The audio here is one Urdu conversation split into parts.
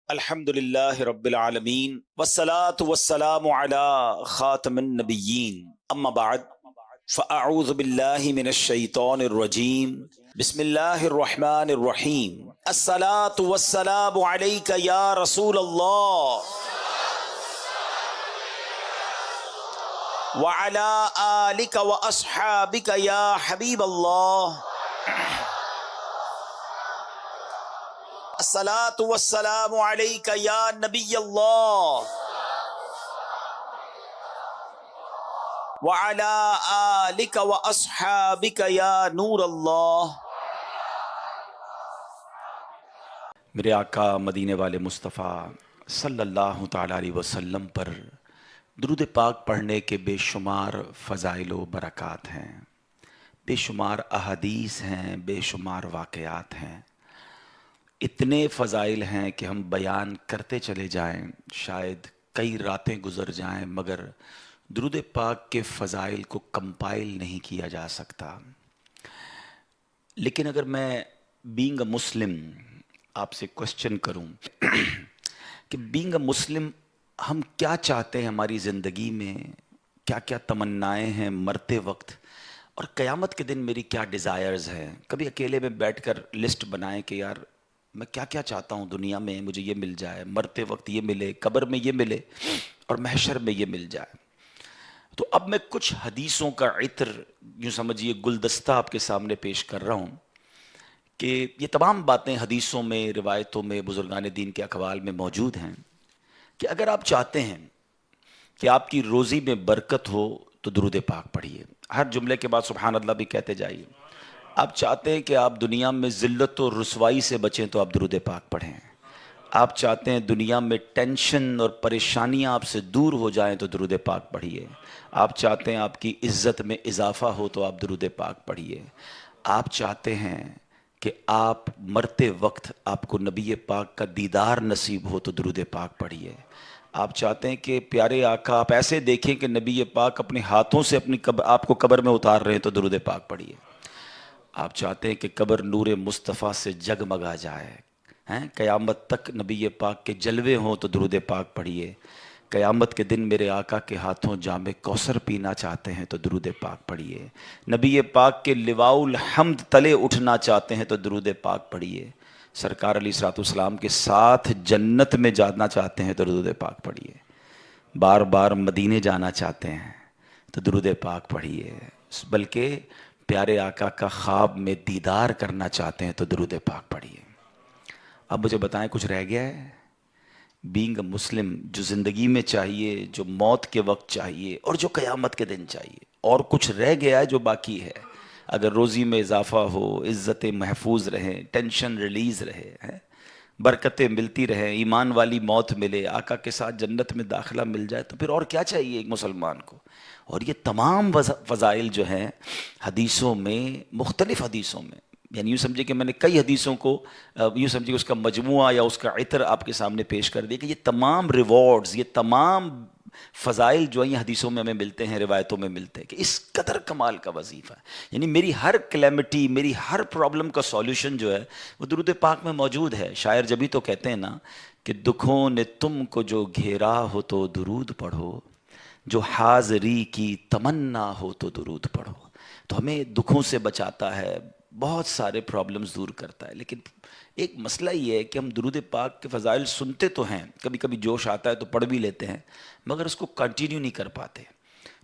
الحمدللہ رب العالمین والصلاة والسلام علی خاتم النبیین اما بعد فاعوذ باللہ من الشیطان الرجیم بسم اللہ الرحمن الرحیم الصلاة والسلام علیک یا رسول اللہ وعلی آلک واصحابک یا حبیب اللہ الصلاۃ والسلام علیک یا نبی اللہ وعلی آلک واصحابک یا نور اللہ۔ میرے آقا مدینے والے مصطفیٰ صلی اللہ تعالیٰ علیہ وسلم پر درود پاک پڑھنے کے بے شمار فضائل و برکات ہیں، بے شمار احادیث ہیں، بے شمار واقعات ہیں، اتنے فضائل ہیں کہ ہم بیان کرتے چلے جائیں شاید کئی راتیں گزر جائیں، مگر درود پاک کے فضائل کو کمپائل نہیں کیا جا سکتا۔ لیکن اگر میں بینگ اے مسلم آپ سے کوشچن کروں کہ بینگ اے مسلم ہم کیا چاہتے ہیں ہماری زندگی میں، کیا کیا تمنائیں ہیں مرتے وقت، اور قیامت کے دن میری کیا ڈیزائرز ہیں، کبھی اکیلے میں بیٹھ کر لسٹ بنائیں کہ یار میں کیا کیا چاہتا ہوں دنیا میں، مجھے یہ مل جائے، مرتے وقت یہ ملے، قبر میں یہ ملے اور محشر میں یہ مل جائے۔ تو اب میں کچھ حدیثوں کا عطر یوں سمجھیے گلدستہ آپ کے سامنے پیش کر رہا ہوں کہ یہ تمام باتیں حدیثوں میں، روایتوں میں، بزرگان دین کے اقوال میں موجود ہیں کہ اگر آپ چاہتے ہیں کہ آپ کی روزی میں برکت ہو تو درود پاک پڑھیے، ہر جملے کے بعد سبحان اللہ بھی کہتے جائیے۔ آپ چاہتے ہیں کہ آپ دنیا میں ذلت و رسوائی سے بچیں تو آپ درود پاک پڑھیں۔ آپ چاہتے ہیں دنیا میں ٹینشن اور پریشانیاں آپ سے دور ہو جائیں تو درود پاک پڑھیے۔ آپ چاہتے ہیں آپ کی عزت میں اضافہ ہو تو آپ درود پاک پڑھیے۔ آپ چاہتے ہیں کہ آپ مرتے وقت آپ کو نبی پاک کا دیدار نصیب ہو تو درود پاک پڑھیے۔ آپ چاہتے ہیں کہ پیارے آقا آپ ایسے دیکھیں کہ نبی پاک اپنے ہاتھوں سے آپ کو قبر میں اتار رہے ہیں تو درود پاک پڑھیے۔ آپ چاہتے ہیں کہ قبر نور مصطفیٰ سے جگمگا جائے، قیامت تک نبی پاک کے جلوے ہوں تو درود پاک پڑھیے۔ قیامت کے دن میرے آقا کے ہاتھوں جام کوثر پینا چاہتے ہیں تو درود پاک پڑھیے۔ نبی پاک کے لواء الحمد تلے اٹھنا چاہتے ہیں تو درود پاک پڑھیے۔ سرکار علیہ الصلوۃ والسلام کے ساتھ جنت میں جانا چاہتے ہیں تو درود پاک پڑھیے۔ بار بار مدینے جانا چاہتے ہیں تو درود پاک پڑھیے۔ بلکہ پیارے آقا کا خواب میں دیدار کرنا چاہتے ہیں تو درود پاک پڑھیے۔ اب مجھے بتائیں کچھ رہ گیا ہے؟ بینگ اے مسلم جو زندگی میں چاہیے، جو موت کے وقت چاہیے اور جو قیامت کے دن چاہیے، اور کچھ رہ گیا ہے جو باقی ہے؟ اگر روزی میں اضافہ ہو، عزتیں محفوظ رہیں، ٹینشن ریلیز رہے، برکتیں ملتی رہیں، ایمان والی موت ملے، آقا کے ساتھ جنت میں داخلہ مل جائے، تو پھر اور کیا چاہیے ایک مسلمان کو؟ اور یہ تمام فضائل جو ہیں حدیثوں میں، مختلف حدیثوں میں، یعنی یوں سمجھے کہ میں نے کئی حدیثوں کو یوں سمجھے کہ اس کا مجموعہ یا اس کا عطر آپ کے سامنے پیش کر دیا کہ یہ تمام ریوارڈز، یہ تمام فضائل جو ہیں یہ حدیثوں میں ہمیں ملتے ہیں، روایتوں میں ملتے ہیں کہ اس قدر کمال کا وظیفہ ہے۔ یعنی میری ہر کلیمٹی، میری ہر پرابلم کا سولوشن جو ہے وہ درود پاک میں موجود ہے۔ شاعر جبھی تو کہتے ہیں نا کہ دکھوں نے تم کو جو گھیرا ہو تو درود پڑھو، جو حاضری کی تمنا ہو تو درود پڑھو۔ تو ہمیں دکھوں سے بچاتا ہے، بہت سارے پرابلمز دور کرتا ہے، لیکن ایک مسئلہ یہ ہے کہ ہم درود پاک کے فضائل سنتے تو ہیں، کبھی کبھی جوش آتا ہے تو پڑھ بھی لیتے ہیں، مگر اس کو کنٹینیو نہیں کر پاتے۔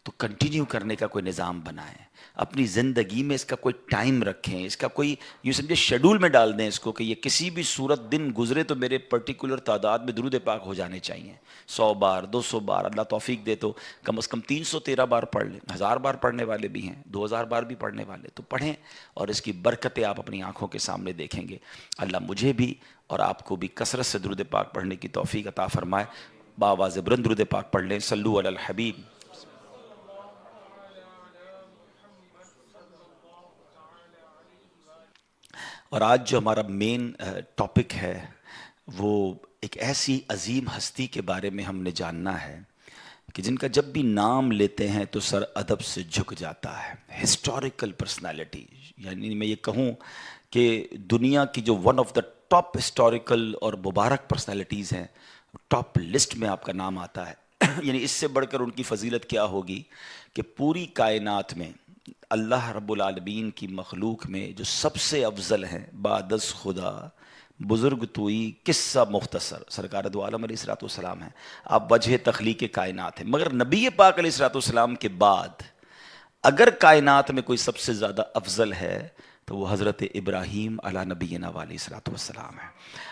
تو کنٹینیو کرنے کا کوئی نظام بنائیں، اپنی زندگی میں اس کا کوئی ٹائم رکھیں، اس کا کوئی یوں سمجھے شیڈول میں ڈال دیں اس کو کہ یہ کسی بھی صورت دن گزرے تو میرے پرٹیکولر تعداد میں درود پاک ہو جانے چاہیے، 100 بار، 200 بار، اللہ توفیق دے تو کم از کم 313 بار پڑھ لیں، 1000 بار پڑھنے والے بھی ہیں، 2000 بار بھی پڑھنے والے، تو پڑھیں اور اس کی برکتیں آپ اپنی آنکھوں کے سامنے دیکھیں گے۔ اللہ مجھے بھی اور آپ کو بھی کثرت سے درود پاک پڑھنے کی توفیق عطا فرمائے۔ باواز بلند درود پاک پڑھ لیں، صلو علی الحبیب۔ اور آج جو ہمارا مین ٹاپک ہے وہ ایک ایسی عظیم ہستی کے بارے میں ہم نے جاننا ہے کہ جن کا جب بھی نام لیتے ہیں تو سر ادب سے جھک جاتا ہے، ہسٹوریکل پرسنالٹی، یعنی میں یہ کہوں کہ دنیا کی جو one of the top historical اور مبارک پرسنالٹیز ہیں، ٹاپ لسٹ میں آپ کا نام آتا ہے. یعنی اس سے بڑھ کر ان کی فضیلت کیا ہوگی کہ پوری کائنات میں اللہ رب العالمین کی مخلوق میں جو سب سے افضل ہیں بعد از خدا بزرگ توئی قصہ مختصر سرکار دو عالم علیہ الصلوۃ والسلام ہیں. آپ وجہ تخلیق کائنات ہیں، مگر نبی پاک علیہ الصلوۃ والسلام کے بعد اگر کائنات میں کوئی سب سے زیادہ افضل ہے تو وہ حضرت ابراہیم علی نبینا علیہ الصلوۃ والسلام ہے.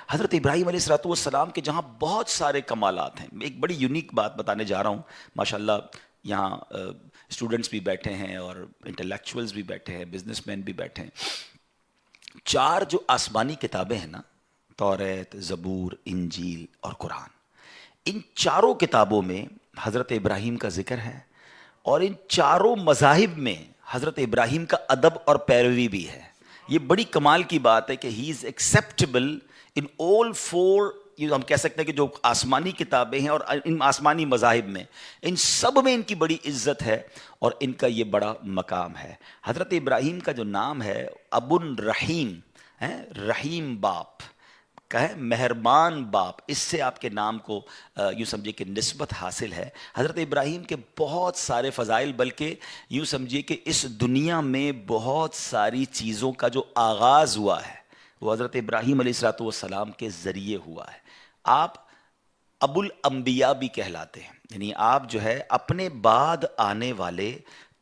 حضرت ابراہیم علیہ الصلوۃ والسلام کے جہاں بہت سارے کمالات ہیں. ایک بڑی یونیک بات بتانے جا رہا ہوں. ماشاءاللہ یہاں اسٹوڈنٹس بھی بیٹھے ہیں اور انٹلیکچوئلز بھی بیٹھے ہیں، بزنس مین بھی بیٹھے ہیں. 4 جو آسمانی کتابیں ہیں نا، توریت، زبور، انجیل اور قرآن، ان 4 کتابوں میں حضرت ابراہیم کا ذکر ہے، اور ان 4 مذاہب میں حضرت ابراہیم کا ادب اور پیروی بھی ہے. یہ بڑی کمال کی بات ہے کہ ہی از ایکسیپٹیبل ان آل 4. ہم کہہ سکتے ہیں کہ جو آسمانی کتابیں ہیں اور ان آسمانی مذاہب میں، ان سب میں ان کی بڑی عزت ہے اور ان کا یہ بڑا مقام ہے. حضرت ابراہیم کا جو نام ہے ابن رحیم ہے، رحیم باپ کہیں، مہربان باپ، اس سے آپ کے نام کو یوں سمجھے کہ نسبت حاصل ہے. حضرت ابراہیم کے بہت سارے فضائل، بلکہ یوں سمجھیے کہ اس دنیا میں بہت ساری چیزوں کا جو آغاز ہوا ہے وہ حضرت ابراہیم علیہ الصلوۃ والسلام کے ذریعے ہوا ہے. آپ ابو الانبیاء بھی کہلاتے ہیں، یعنی آپ جو ہے اپنے بعد آنے والے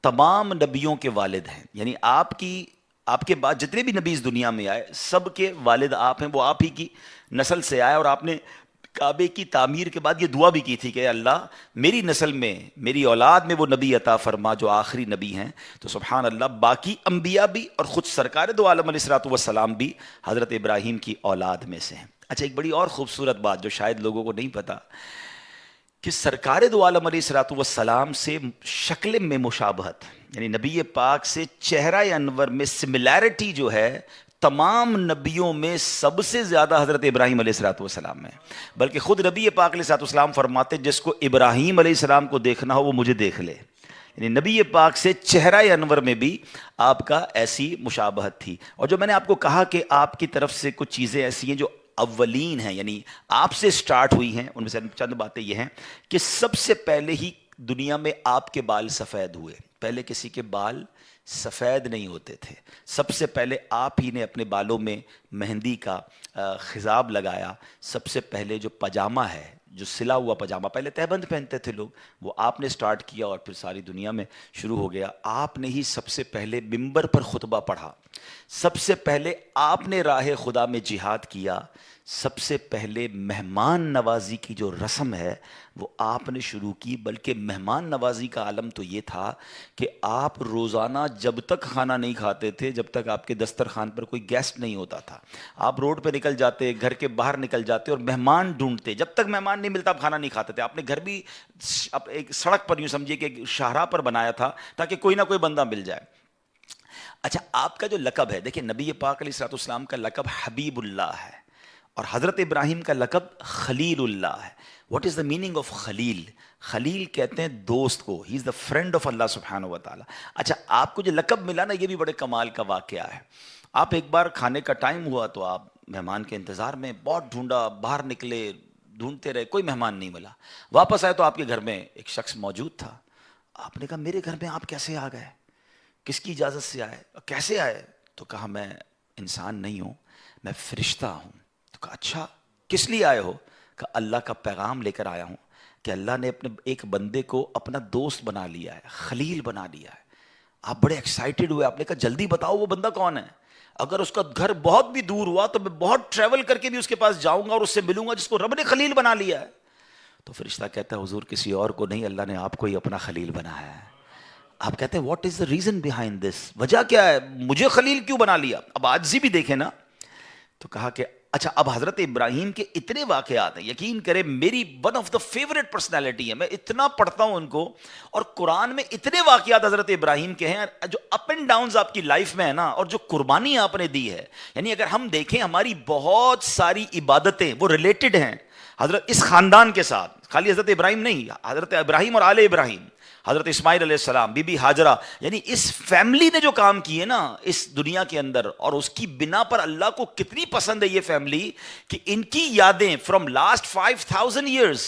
تمام نبیوں کے والد ہیں. یعنی آپ کے بعد جتنے بھی نبی اس دنیا میں آئے سب کے والد آپ ہیں، وہ آپ ہی کی نسل سے آئے. اور آپ نے کعبے کی تعمیر کے بعد یہ دعا بھی کی تھی کہ اللہ میری نسل میں، میری اولاد میں وہ نبی عطا فرما جو آخری نبی ہیں. تو سبحان اللہ، باقی انبیاء بھی اور خود سرکار دو عالم علیہ الصلوۃ والسلام بھی حضرت ابراہیم کی اولاد میں سے ہیں. اچھا، ایک بڑی اور خوبصورت بات جو شاید لوگوں کو نہیں پتا کہ سرکار دو عالم علیہ الصلوۃ والسلام سے شکل میں مشابہت، یعنی نبی پاک سے چہرہ انور میں سملیرٹی جو ہے تمام نبیوں میں سب سے زیادہ حضرت ابراہیم علیہ الصلوۃ والسلام میں. بلکہ خود نبی پاک علیہ الصلوۃ والسلام فرماتے جس کو ابراہیم علیہ السلام کو دیکھنا ہو وہ مجھے دیکھ لے. یعنی نبی پاک سے چہرہ انور میں بھی آپ کا ایسی مشابہت تھی. اور جو میں نے آپ کو کہا کہ آپ کی طرف سے کچھ چیزیں ایسی ہیں جو اولین ہیں، یعنی آپ سے سٹارٹ ہوئی ہیں، ان میں سے چند باتیں یہ ہیں کہ سب سے پہلے ہی دنیا میں آپ کے بال سفید ہوئے. پہلے کسی کے بال سفید نہیں ہوتے تھے. سب سے پہلے آپ ہی نے اپنے بالوں میں مہندی کا خضاب لگایا. سب سے پہلے جو پاجامہ ہے، جو سلا ہوا پاجامہ، پہلے تہبند پہنتے تھے لوگ، وہ آپ نے سٹارٹ کیا اور پھر ساری دنیا میں شروع ہو گیا. آپ نے ہی سب سے پہلے منبر پر خطبہ پڑھا. سب سے پہلے آپ نے راہ خدا میں جہاد کیا. سب سے پہلے مہمان نوازی کی جو رسم ہے وہ آپ نے شروع کی. بلکہ مہمان نوازی کا عالم تو یہ تھا کہ آپ روزانہ جب تک کھانا نہیں کھاتے تھے جب تک آپ کے دسترخوان پر کوئی گیسٹ نہیں ہوتا تھا، آپ روڈ پہ نکل جاتے، گھر کے باہر نکل جاتے اور مہمان ڈھونڈتے. جب تک مہمان نہیں ملتا آپ کھانا نہیں کھاتے تھے. آپ نے گھر بھی ایک سڑک پر یوں سمجھیے کہ ایک شاہراہ پر بنایا تھا تاکہ کوئی نہ کوئی بندہ مل جائے. اچھا، آپ کا جو لقب ہے، دیکھیں نبی پاک علیہ الصلوۃ والسلام کا لقب حبیب اللہ ہے اور حضرت ابراہیم کا لقب خلیل اللہ ہے. What is the meaning of Khalil? Khalil کہتے ہیں دوست کو. ہی از دا فرینڈ آف اللہ سبحانہ و تعالیٰ. اچھا، آپ کو جو لقب ملا نا، یہ بھی بڑے کمال کا واقعہ ہے. آپ ایک بار کھانے کا ٹائم ہوا تو آپ مہمان کے انتظار میں بہت ڈھونڈا، باہر نکلے، ڈھونڈتے رہے، کوئی مہمان نہیں ملا. واپس آئے تو آپ کے گھر میں ایک شخص موجود تھا. آپ نے کہا میرے گھر میں آپ کیسے آ گئے؟ کس کی اجازت سے آئے؟ کیسے آئے؟ تو کہا میں انسان نہیں ہوں، میں فرشتہ ہوں. تو کہا اچھا، کس لیے آئے ہو؟ کہ اللہ کا پیغام لے کر آیا ہوں کہ اللہ نے اپنے ایک بندے کو اپنا دوست بنا لیا ہے، خلیل بنا لیا ہے. آپ بڑے ایکسائٹڈ ہوئے. آپ نے کہا جلدی بتاؤ وہ بندہ کون ہے؟ اگر اس کا گھر بہت بھی دور ہوا تو میں بہت ٹریول کر کے بھی اس کے پاس جاؤں گا اور اس سے ملوں گا جس کو رب نے خلیل بنا لیا ہے. تو فرشتہ کہتا ہے حضور کسی اور کو نہیں، اللہ نے آپ کو ہی اپنا خلیل بنایا ہے. آپ کہتے ہیں what is the reason behind this? وجہ کیا ہے، مجھے خلیل کیوں بنا لیا؟ اب عاجزی بھی دیکھیں نا. تو کہا کہ اچھا، اب حضرت ابراہیم کے اتنے واقعات ہیں، یقین کریں میری one of the favourite personality ہے، میں اتنا پڑھتا ہوں ان کو. اور قرآن میں اتنے واقعات حضرت ابراہیم کے ہیں جو اپ اینڈ ڈاؤنز آپ کی لائف میں ہے نا، اور جو قربانی آپ نے دی ہے. یعنی اگر ہم دیکھیں ہماری بہت ساری عبادتیں وہ ریلیٹڈ ہیں حضرت اس خاندان کے ساتھ. خالی حضرت ابراہیم نہیں، حضرت ابراہیم اور آل ابراہیم. حضرت اسماعیل علیہ السلام، بی بی ہاجرہ، یعنی اس فیملی نے جو کام کیے نا اس دنیا کے اندر، اور اس کی بنا پر اللہ کو کتنی پسند ہے یہ فیملی کہ ان کی یادیں فرام لاسٹ 5000 ایئرز،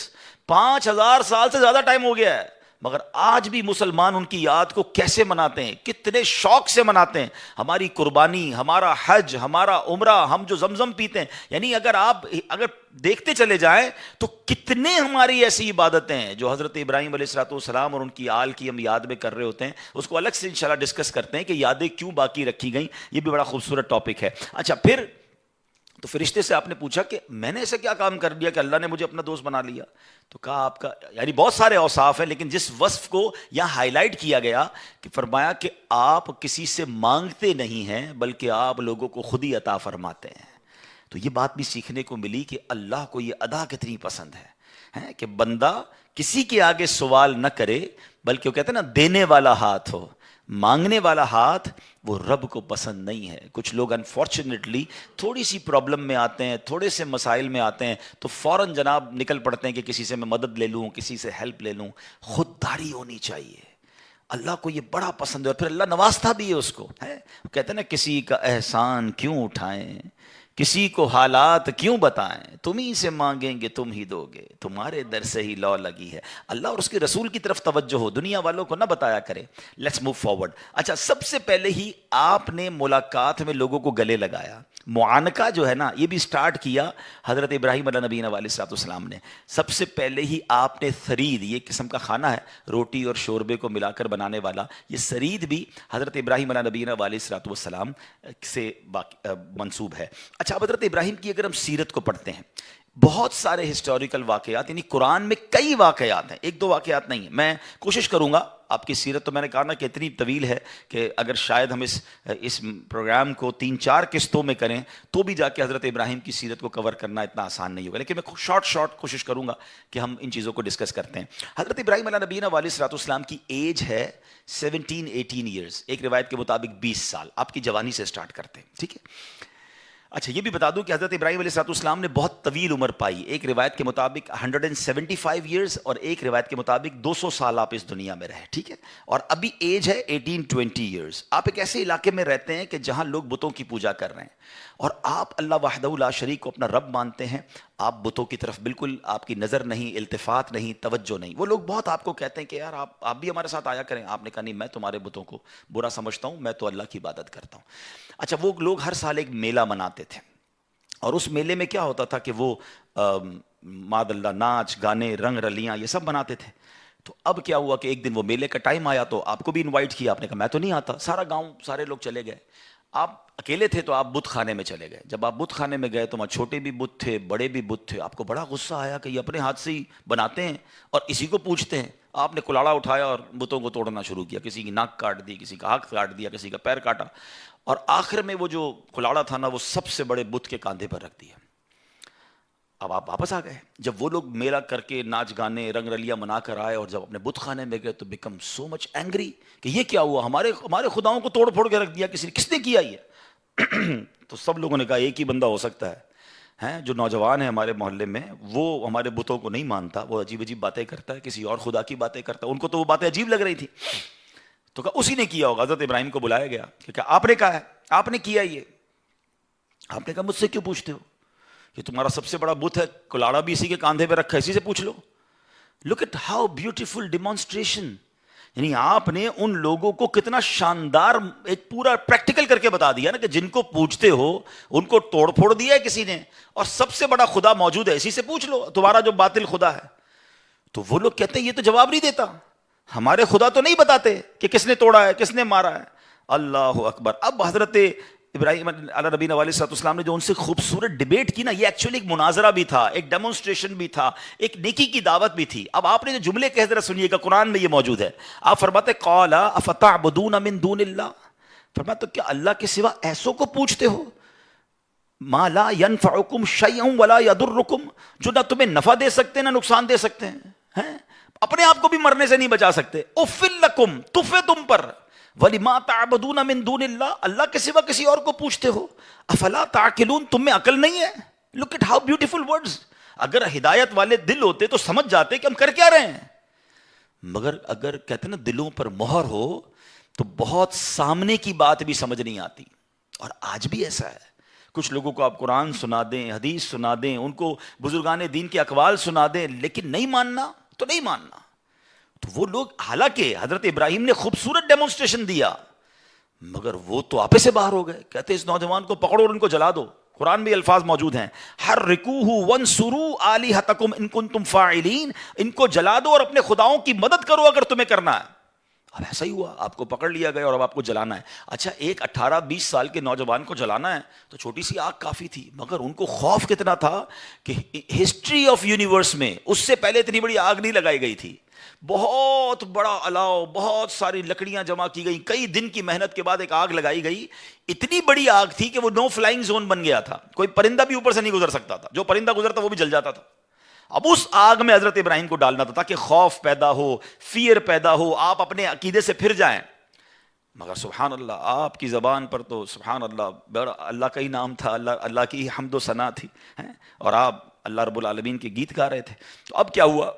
5000 سال سے زیادہ ٹائم ہو گیا ہے، مگر آج بھی مسلمان ان کی یاد کو کیسے مناتے ہیں، کتنے شوق سے مناتے ہیں. ہماری قربانی، ہمارا حج، ہمارا عمرہ، ہم جو زمزم پیتے ہیں، یعنی اگر دیکھتے چلے جائیں تو کتنے ہماری ایسی عبادتیں ہیں جو حضرت ابراہیم علیہ الصلوۃ والسلام اور ان کی آل کی ہم یاد میں کر رہے ہوتے ہیں. اس کو الگ سے انشاءاللہ ڈسکس کرتے ہیں کہ یادیں کیوں باقی رکھی گئیں. یہ بھی بڑا خوبصورت ٹاپک ہے. اچھا، پھر تو فرشتے سے آپ نے پوچھا کہ میں نے ایسا کیا کام کر دیا کہ اللہ نے مجھے اپنا دوست بنا لیا؟ تو کہا آپ کا، یعنی بہت سارے اوصاف ہیں، لیکن جس وصف کو یہاں ہائی لائٹ کیا گیا کہ فرمایا کہ آپ کسی سے مانگتے نہیں ہیں بلکہ آپ لوگوں کو خود ہی عطا فرماتے ہیں. تو یہ بات بھی سیکھنے کو ملی کہ اللہ کو یہ ادا کتنی پسند ہے کہ بندہ کسی کے آگے سوال نہ کرے، بلکہ وہ کہتے ہیں نا دینے والا ہاتھ ہو، مانگنے والا ہاتھ وہ رب کو پسند نہیں ہے. کچھ لوگ انفارچونیٹلی تھوڑی سی پرابلم میں آتے ہیں، تھوڑے سے مسائل میں آتے ہیں تو فوراً جناب نکل پڑتے ہیں کہ کسی سے میں مدد لے لوں، کسی سے ہیلپ لے لوں. خودداری ہونی چاہیے. اللہ کو یہ بڑا پسند ہے، اور پھر اللہ نوازتا بھی ہے اس کو. کہتے ہیں نا کسی کا احسان کیوں اٹھائیں، کسی کو حالات کیوں بتائیں، تم ہی سے مانگیں گے تم ہی دو گے، تمہارے در سے ہی لو لگی ہے. اللہ اور اس کے رسول کی طرف توجہ ہو، دنیا والوں کو نہ بتایا کرے. Let's move forward. اچھا، سب سے پہلے ہی آپ نے ملاقات میں لوگوں کو گلے لگایا. معانقہ جو ہے نا یہ بھی سٹارٹ کیا حضرت ابراہیم علیہ نبینا علیہ الصلوۃ والسلام نے. سب سے پہلے ہی آپ نے ثرید، یہ قسم کا کھانا ہے روٹی اور شوربے کو ملا کر بنانے والا، یہ ثرید بھی حضرت ابراہیم علیہ نبینا علیہ الصلوۃ والسلام سے منسوب ہے. اچھا، اب حضرت ابراہیم کی اگر ہم سیرت کو پڑھتے ہیں، بہت سارے ہسٹوریکل واقعات، یعنی قرآن میں کئی واقعات ہیں، ایک دو واقعات نہیں ہیں. میں کوشش کروں گا آپ کی سیرت، تو میں نے کہا نا کہ اتنی طویل ہے کہ اگر شاید ہم اس پروگرام کو 3-4 قسطوں میں کریں تو بھی جا کے حضرت ابراہیم کی سیرت کو کور کرنا اتنا آسان نہیں ہوگا. لیکن میں شارٹ کوشش کروں گا کہ ہم ان چیزوں کو ڈسکس کرتے ہیں. حضرت ابراہیم علیہ نبینا علیہ الصلوۃ والسلام کی ایج ہے 17-18 ایئرز، ایک روایت کے مطابق 20 سال. آپ کی جوانی سے سٹارٹ کرتے ہیں، ٹھیک ہے. اچھا، یہ بھی بتا دوں کہ حضرت ابراہیم علیہ السلام نے بہت طویل عمر پائی. ایک روایت کے مطابق 175 ایئرز اور ایک روایت کے مطابق 200 سال آپ اس دنیا میں رہے، ٹھیک ہے. اور ابھی ایج ہے 18-20 ایئرز. آپ ایک ایسے علاقے میں رہتے ہیں کہ جہاں لوگ بتوں کی پوجا کر رہے ہیں، اور آپ اللہ وحدہ لا شریک کو اپنا رب مانتے ہیں. آپ بتوں کی طرف بالکل آپ کی نظر نہیں، التفات نہیں، توجہ نہیں. وہ لوگ بہت آپ کو کہتے ہیں کہ یار آپ بھی ہمارے ساتھ آیا کریں. آپ نے کہا نہیں، میں تمہارے بتوں کو برا سمجھتا ہوں، میں تو اللہ کی عبادت کرتا ہوں. اچھا، وہ لوگ ہر سال ایک میلہ مناتے تھے، اور اس میلے میں کیا ہوتا تھا کہ وہ ماد اللہ ناچ گانے رنگ رلیاں یہ سب بناتے تھے. تو اب کیا ہوا کہ ایک دن وہ میلے کا ٹائم آیا تو آپ کو بھی انوائٹ کیا. آپ نے کہا میں تو نہیں آتا. سارا گاؤں سارے لوگ چلے گئے، آپ اکیلے تھے تو آپ بت خانے میں چلے گئے. جب آپ بت خانے میں گئے تو وہاں چھوٹے بھی بت تھے، بڑے بھی بت تھے. آپ کو بڑا غصہ آیا کہ یہ اپنے ہاتھ سے ہی بناتے ہیں اور اسی کو پوجتے ہیں. آپ نے کلاڑا اٹھایا اور بتوں کو توڑنا شروع کیا. کسی کی ناک کاٹ دی، کسی کا ہاتھ کاٹ دیا، کسی کا پیر کاٹا، اور آخر میں وہ جو کلاڑا تھا نا وہ سب سے بڑے بت کے کاندھے پر رکھ دیا. اب آپ واپس آ گئے. جب وہ لوگ میلہ کر کے ناچ گانے رنگ رلیاں منا کر آئے اور جب اپنے بت خانے میں گئے تو بیکم سو مچ اینگری کہ یہ کیا ہوا، ہمارے خداؤں کو توڑ پھوڑ کے رکھ دیا کسی نے، کس نے کیا یہ؟ تو سب لوگوں نے کہا ایک ہی بندہ ہو سکتا ہے جو نوجوان ہے ہمارے محلے میں، وہ ہمارے بتوں کو نہیں مانتا، وہ عجیب عجیب باتیں کرتا ہے، کسی اور خدا کی باتیں کرتا ہے. ان کو تو وہ باتیں عجیب لگ رہی تھی. تو کہا اسی نے کیا ہوگا. حضرت ابراہیم کو بلایا گیا کہ آپ نے کہا ہے، آپ نے کیا یہ. آپ نے کہا مجھ سے کیوں پوچھتے ہو، یہ تمہارا سب سے بڑا بت ہے، کلاڑا بھی اسی کے کاندھے پہ رکھا ہے، اسی سے پوچھ لو. Look at how beautiful demonstration. یعنی آپ نے ان لوگوں کو کتنا شاندار ایک پورا پریکٹیکل کر کے بتا دیا نا کہ جن کو پوچھتے ہو ان کو توڑ پھوڑ دیا ہے کسی نے، اور سب سے بڑا خدا موجود ہے، اسی سے پوچھ لو تمہارا جو باطل خدا ہے. تو وہ لوگ کہتے ہیں یہ تو جواب نہیں دیتا، ہمارے خدا تو نہیں بتاتے کہ کس نے توڑا ہے، کس نے مارا ہے. اللہ اکبر. اب حضرت ابراہیم علیہ نبینا علیہ السلام نے جو ان سے خوبصورت ڈیبیٹ کی نا، یہ ایکچولی ایک مناظرہ بھی تھا، ایک ڈیمونسٹریشن بھی تھا، ایک نیکی کی دعوت بھی تھی. اب آپ نے جو جملے کہہ ذرا سنیے گا، قرآن میں یہ موجود ہے. آپ فرماتے قال افتعبدون من دون اللہ، فرمایا تو کیا اللہ کے سوا ایسوں کو پوچھتے ہو، ما لا ينفعکم شیئا ولا یضرکم، جو نہ تمہیں نفع دے سکتے نہ نقصان دے سکتے ہیں، اپنے آپ کو بھی مرنے سے نہیں بچا سکتے. اف لکم، تف ہے تم پر، وَلِمَا تَعْبُدُونَ مِن دُونِ اللَّهِ، اللہ کے سوا کسی اور کو پوچھتے ہو. افلا تعقلون، تم میں عقل نہیں ہے. Look at how beautiful words. اگر ہدایت والے دل ہوتے تو سمجھ جاتے کہ ہم کر کیا رہے ہیں. مگر اگر کہتے ہیں نا دلوں پر مہر ہو تو بہت سامنے کی بات بھی سمجھ نہیں آتی. اور آج بھی ایسا ہے. کچھ لوگوں کو آپ قرآن سنا دیں, حدیث سنا دیں, ان کو بزرگان دین کے اقوال سنا دیں, لیکن نہیں ماننا تو نہیں ماننا. تو وہ لوگ, حالانکہ حضرت ابراہیم نے خوبصورت ڈیمونسٹریشن دیا, مگر وہ تو آپے سے باہر ہو گئے. کہتے اس نوجوان کو پکڑو اور ان کو جلا دو. قرآن میں الفاظ موجود ہیں, حرکوہ وانصروا آلہتکم ان کنتم فاعلین, ان کو جلا دو اور اپنے خداؤں کی مدد کرو اگر تمہیں کرنا ہے. اب ایسا ہی ہوا, آپ کو پکڑ لیا گیا اور اب آپ کو جلانا ہے. اچھا, ایک 18-20 سال کے نوجوان کو جلانا ہے تو چھوٹی سی آگ کافی تھی, مگر ان کو خوف کتنا تھا کہ ہسٹری آف یونیورس میں اس سے پہلے اتنی بڑی آگ نہیں لگائی گئی تھی. بہت بڑا الاؤ, بہت ساری لکڑیاں جمع کی گئی, کئی دن کی محنت کے بعد ایک آگ لگائی گئی. اتنی بڑی آگ تھی کہ وہ نو فلائنگ زون بن گیا تھا, کوئی پرندہ بھی اوپر سے نہیں گزر سکتا تھا, جو پرندہ گزرتا وہ بھی جل جاتا تھا. اب اس آگ میں حضرت ابراہیم کو ڈالنا تھا تاکہ خوف پیدا ہو, فیئر پیدا ہو, آپ اپنے عقیدے سے پھر جائیں. مگر سبحان اللہ, آپ کی زبان پر تو سبحان اللہ, بڑا اللہ کا ہی نام تھا, اللہ کی حمد و ثنا تھی, اور آپ اللہ رب العالمین کے گیت گا رہے تھے. تو اب کیا ہوا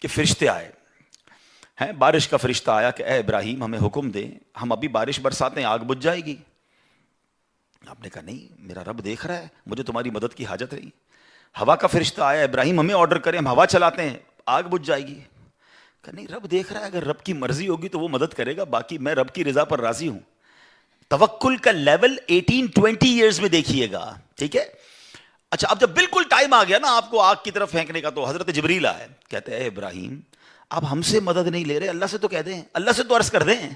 کہ فرشتے آئے, بارش کا فرشتہ آیا کہ اے ابراہیم ہمیں حکم دے, ہم ابھی بارش برساتے ہیں آگ بجھ جائے گی. آپ نے کہا نہیں, میرا رب دیکھ رہا ہے, مجھے تمہاری مدد کی حاجت نہیں. ہوا کا فرشتہ آیا, ابراہیم ہمیں آرڈر کریں, ہم ہوا چلاتے ہیں, آگ بجھ جائے گی. کہ نہیں, رب دیکھ رہا ہے, اگر رب کی مرضی ہوگی تو وہ مدد کرے گا, باقی میں رب کی رضا پر راضی ہوں. توکل کا لیول 18-20 ایئرز میں دیکھیے گا, ٹھیک ہے. اچھا, اب جب بالکل ٹائم آ گیا نا آپ کو آگ کی طرف پھینکنے کا, تو حضرت جبریل آئے, کہتے ہیں اے ابراہیم آپ ہم سے مدد نہیں لے رہے, اللہ سے تو کہہ دیں, اللہ سے تو عرض کر دیں.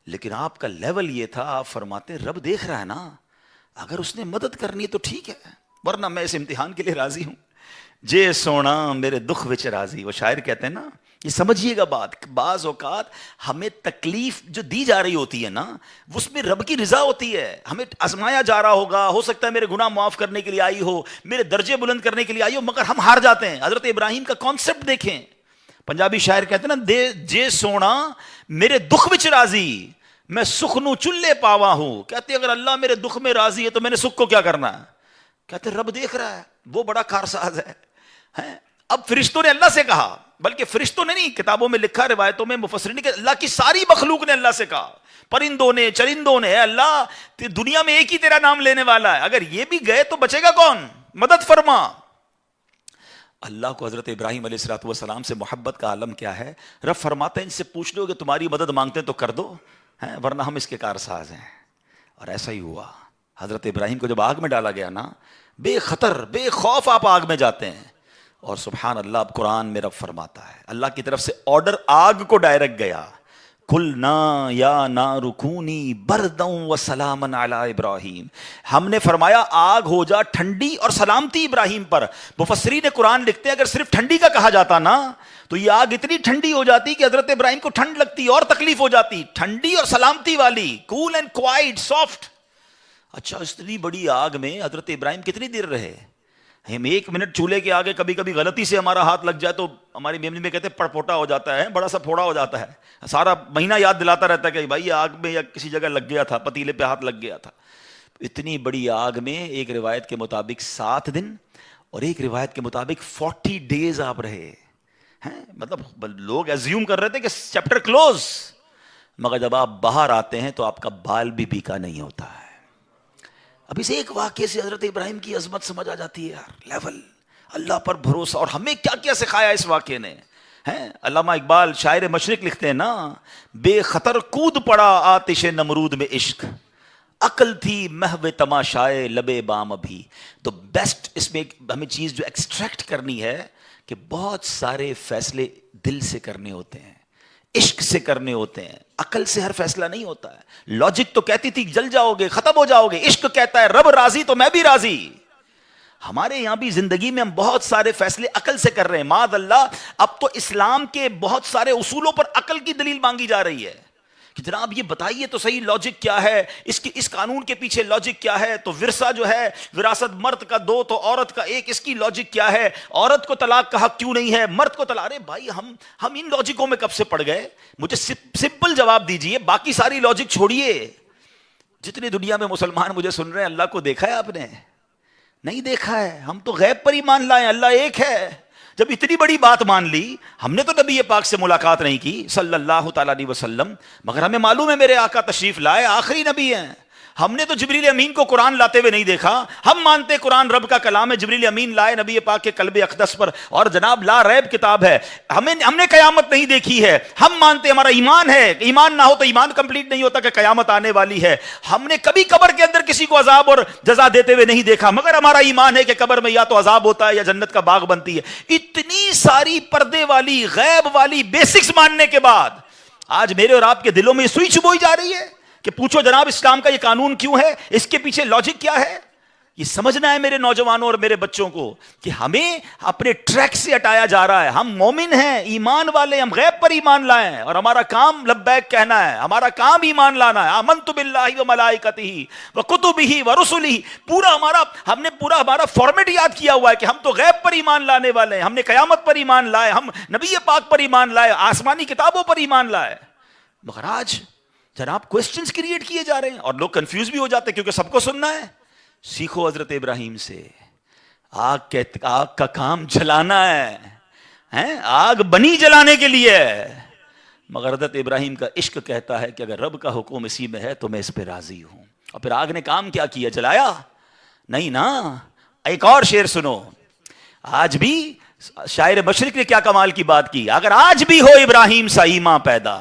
لیکن آپ کا لیول یہ تھا, آپ فرماتے ہیں رب دیکھ رہا ہے نا, اگر اس نے مدد کرنی ہے تو ٹھیک ہے, ورنہ میں اس امتحان کے لیے راضی ہوں. جے سونا میرے دکھ وچ راضی, وہ شاعر کہتے ہیں نا. یہ سمجھیے گا بات, بعض اوقات ہمیں تکلیف جو دی جا رہی ہوتی ہے نا, اس میں رب کی رضا ہوتی ہے. ہمیں آزمایا جا رہا ہوگا, ہو سکتا ہے میرے گناہ معاف کرنے کے لیے آئی ہو, میرے درجے بلند کرنے کے لیے آئی ہو, مگر ہم ہار جاتے ہیں. حضرت ابراہیم کا کانسیپٹ دیکھیں, پنجابی شاعر کہتے ہیں نا, جے سونا میرے دکھ وچ راضی, میں سکھ نو چلے پاوا ہوں. کہتے اگر اللہ میرے دکھ میں راضی ہے تو میں نے سکھ کو کیا کرنا ہے. کہتے رب دیکھ رہا ہے, وہ بڑا کارساز ہے. اب فرشتوں نے اللہ سے کہا, بلکہ فرشتوں نے نہیں, کتابوں میں لکھا, روایتوں میں مفسرین نے, اللہ کی ساری مخلوق نے اللہ سے کہا, پرندوں نے, چرندوں نے, اے اللہ دنیا میں ایک ہی تیرا نام لینے والا ہے, اگر یہ بھی گئے تو بچے گا کون, مدد فرما. اللہ کو حضرت ابراہیم علیہ الصلوۃ والسلام سے محبت کا عالم کیا ہے. رب فرماتے ہیں ان سے پوچھ لو کہ تمہاری مدد مانگتے ہیں تو کر دو, ورنہ ہم اس کے کارساز ہیں. اور ایسا ہی ہوا. حضرت ابراہیم کو جب آگ میں ڈالا گیا نا, بے خطر بے خوف آپ آگ میں جاتے ہیں, اور سبحان اللہ اب قرآن میں رب فرماتا ہے, اللہ کی طرف سے آرڈر آگ کو ڈائریکٹ گیا, قلنا یا نار کونی بردا وسلاما علی ابراہیم. ہم نے فرمایا آگ ہو جا ٹھنڈی اور سلامتی ابراہیم پر. مفسرین قرآن لکھتے ہیں اگر صرف ٹھنڈی کا کہا جاتا نا تو یہ آگ اتنی ٹھنڈی ہو جاتی کہ حضرت ابراہیم کو ٹھنڈ لگتی اور تکلیف ہو جاتی. ٹھنڈی اور سلامتی والی, کول اینڈ کوائٹ, سافٹ. اچھا, اتنی بڑی آگ میں حضرت ابراہیم کتنی دیر رہے. ہم 1 منٹ چولہے کے آگے کبھی کبھی غلطی سے ہمارا ہاتھ لگ جائے تو ہماری میموری میں کہتے ہیں پڑپوٹا ہو جاتا ہے, بڑا سا پھوڑا ہو جاتا ہے, سارا مہینہ یاد دلاتا رہتا ہے کہ بھائی آگ میں یا کسی جگہ لگ گیا تھا, پتیلے پہ ہاتھ لگ گیا تھا. اتنی بڑی آگ میں ایک روایت کے مطابق 7 دن اور ایک روایت کے مطابق 40 ڈیز آپ رہے ہیں. مطلب لوگ ایزیوم کر رہے تھے کہ چیپٹر کلوز, مگر جب آپ باہر آتے ہیں تو آپ کا بال بھی بیکا نہیں ہوتا ہے. اب اس ایک واقعے سے حضرت ابراہیم کی عظمت سمجھ آ جاتی ہے یار, لیول, اللہ پر بھروسہ. اور ہمیں کیا کیا سکھایا اس واقعے نے. علامہ اقبال شاعر مشرق لکھتے ہیں نا, بے خطر کود پڑا آتش نمرود میں عشق, عقل تھی محو تماشائے لبے بام ابھی. تو بیسٹ اس میں ہمیں چیز جو ایکسٹریکٹ کرنی ہے کہ بہت سارے فیصلے دل سے کرنے ہوتے ہیں, عشق سے کرنے ہوتے ہیں. عقل سے ہر فیصلہ نہیں ہوتا ہے. لاجک تو کہتی تھی جل جاؤ گے, ختم ہو جاؤ گے. عشق کہتا ہے رب راضی تو میں بھی راضی. ہمارے یہاں بھی زندگی میں ہم بہت سارے فیصلے عقل سے کر رہے ہیں. معاذ اللہ, اب تو اسلام کے بہت سارے اصولوں پر عقل کی دلیل مانگی جا رہی ہے کہ جناب یہ بتائیے تو صحیح لاجک کیا ہے, اس قانون کے پیچھے لاجک کیا ہے. تو ورثہ جو ہے, وراثت مرد کا 2 تو عورت کا 1, اس کی لاجک کیا ہے. عورت کو طلاق کا حق کیوں نہیں ہے, مرد کو طلاق. ارے بھائی ہم ان لاجکوں میں کب سے پڑ گئے. مجھے سمپل جواب دیجئے, باقی ساری لاجک چھوڑیے. جتنی دنیا میں مسلمان مجھے سن رہے ہیں, اللہ کو دیکھا ہے آپ نے؟ نہیں دیکھا ہے. ہم تو غیب پر ایمان لائے, اللہ ایک ہے. جب اتنی بڑی بات مان لی، ہم نے تو نبی پاک سے ملاقات نہیں کی صلی اللہ تعالیٰ علیہ وسلم، مگر ہمیں معلوم ہے میرے آقا تشریف لائے، آخری نبی ہیں. ہم نے تو جبریل امین کو قرآن لاتے ہوئے نہیں دیکھا. ہم مانتے قرآن رب کا کلام ہے، جبریل امین لائے نبی پاک کے قلب اقدس پر، اور جناب لا ریب کتاب ہے. ہم نے قیامت نہیں دیکھی ہے، ہم مانتے، ہمارا ایمان ہے. ایمان نہ ہو تو ایمان کمپلیٹ نہیں ہوتا کہ قیامت آنے والی ہے. ہم نے کبھی قبر کے اندر کسی کو عذاب اور جزا دیتے ہوئے نہیں دیکھا، مگر ہمارا ایمان ہے کہ قبر میں یا تو عذاب ہوتا ہے یا جنت کا باغ بنتی ہے. اتنی ساری پردے والی غیب والی بیسکس ماننے کے بعد آج میرے اور آپ کے دلوں میں سوئی چبوئی جا رہی ہے کہ پوچھو جناب اسلام کا یہ قانون کیوں ہے، اس کے پیچھے لاجک کیا ہے. یہ سمجھنا ہے میرے نوجوانوں اور میرے بچوں کو کہ ہمیں اپنے ٹریک سے ہٹایا جا رہا ہے. ہم مومن ہیں، ایمان والے، ہم غیب پر ایمان لائے ہیں، اور ہمارا کام لبیک کہنا ہے، ہمارا کام ایمان لانا ہے. آمنت باللہ و ملائکتہ و کتبہ و رسلہ، ہم نے پورا ہمارا فارمیٹ یاد کیا ہوا ہے کہ ہم تو غیب پر ایمان لانے والے ہیں. ہم نے قیامت پر ایمان لائے، ہم نبی پاک پر ایمان لائے، آسمانی کتابوں پر ایمان لائے. مگر آج جناب کوسچنز کریٹ کیے جا رہے ہیں اور لوگ کنفیوز بھی ہو جاتے ہیں کیونکہ سب کو سننا ہے. سیکھو حضرت ابراہیم سے، آگ کا کام جلانا ہے، آگ بنی جلانے کے لیے ہے. مگر حضرت ابراہیم کا عشق کہتا ہے کہ اگر رب کا حکم اسی میں ہے تو میں اس پہ راضی ہوں. اور پھر آگ نے کام کیا کیا؟ جلایا نہیں نا. ایک اور شعر سنو، آج بھی شاعر مشرق نے کیا کمال کی بات کی، اگر آج بھی ہو ابراہیم سا ایمان پیدا.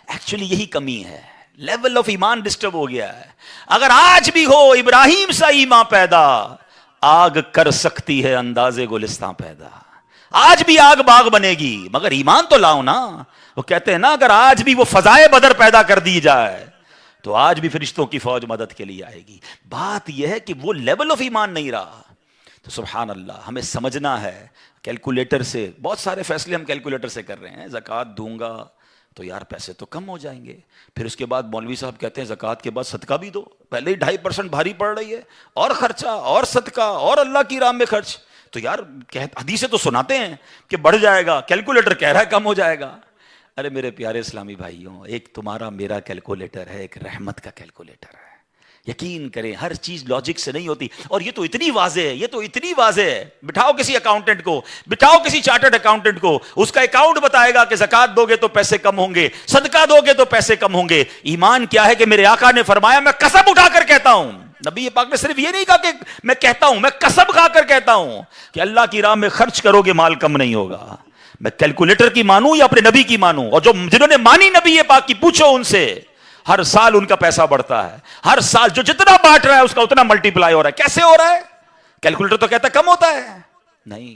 ایکچولی یہی کمی ہے، لیول آف ایمان ڈسٹرب ہو گیا ہے. اگر آج بھی ہو ابراہیم سا ایمان پیدا، آگ کر سکتی ہے انداز گلستان پیدا. آج بھی آگ باغ بنے گی مگر ایمان تو لاؤ نا. وہ کہتے ہیں نا اگر آج بھی وہ فضائے بدر پیدا کر دی جائے تو آج بھی فرشتوں کی فوج مدد کے لیے آئے گی. بات یہ ہے کہ وہ لیول آف ایمان نہیں رہا. تو سبحان اللہ، ہمیں سمجھنا ہے. کیلکولیٹر سے بہت سارے فیصلے ہم کیلکولیٹر سے کر رہے ہیں. زکوٰۃ دوں گا تو یار پیسے تو کم ہو جائیں گے. پھر اس کے بعد مولوی صاحب کہتے ہیں زکوٰۃ کے بعد صدقہ بھی دو. پہلے ہی 2.5% بھاری پڑ رہی ہے، اور خرچہ اور صدقہ اور اللہ کی راہ میں خرچ. تو یار حدیثیں تو سناتے ہیں کہ بڑھ جائے گا، کیلکولیٹر کہہ رہا ہے کم ہو جائے گا. ارے میرے پیارے اسلامی بھائیوں، ایک تمہارا میرا کیلکولیٹر ہے، ایک رحمت کا کیلکولیٹر ہے. یقین کریں ہر چیز لاجک سے نہیں ہوتی. اور یہ تو اتنی واضح ہے، یہ تو اتنی واضح ہے. بٹھاؤ کسی اکاؤنٹنٹ کو، بٹھاؤ کسی چارٹرڈ اکاؤنٹنٹ کو، اس کا اکاؤنٹ بتائے گا کہ زکوٰۃ دو گے تو پیسے کم ہوں گے، صدقہ دو گے تو پیسے کم ہوں گے. ایمان کیا ہے کہ میرے آقا نے فرمایا میں قسم اٹھا کر کہتا ہوں. نبی پاک نے صرف یہ نہیں کہا کہ میں کہتا ہوں، میں قسم کھا کر کہتا ہوں کہ اللہ کی راہ میں خرچ کرو گے مال کم نہیں ہوگا. میں کیلکولیٹر کی مانوں یا اپنے نبی کی مانوں؟ اور جنہوں نے مانی نبی پاک کی، پوچھو ان سے، ہر سال ان کا پیسہ بڑھتا ہے. ہر سال جو جتنا بانٹ رہا ہے اس کا اتنا ملٹیپلائی ہو رہا ہے. کیسے ہو رہا ہے؟ کیلکولیٹر تو کہتا ہے کم ہوتا ہے. نہیں،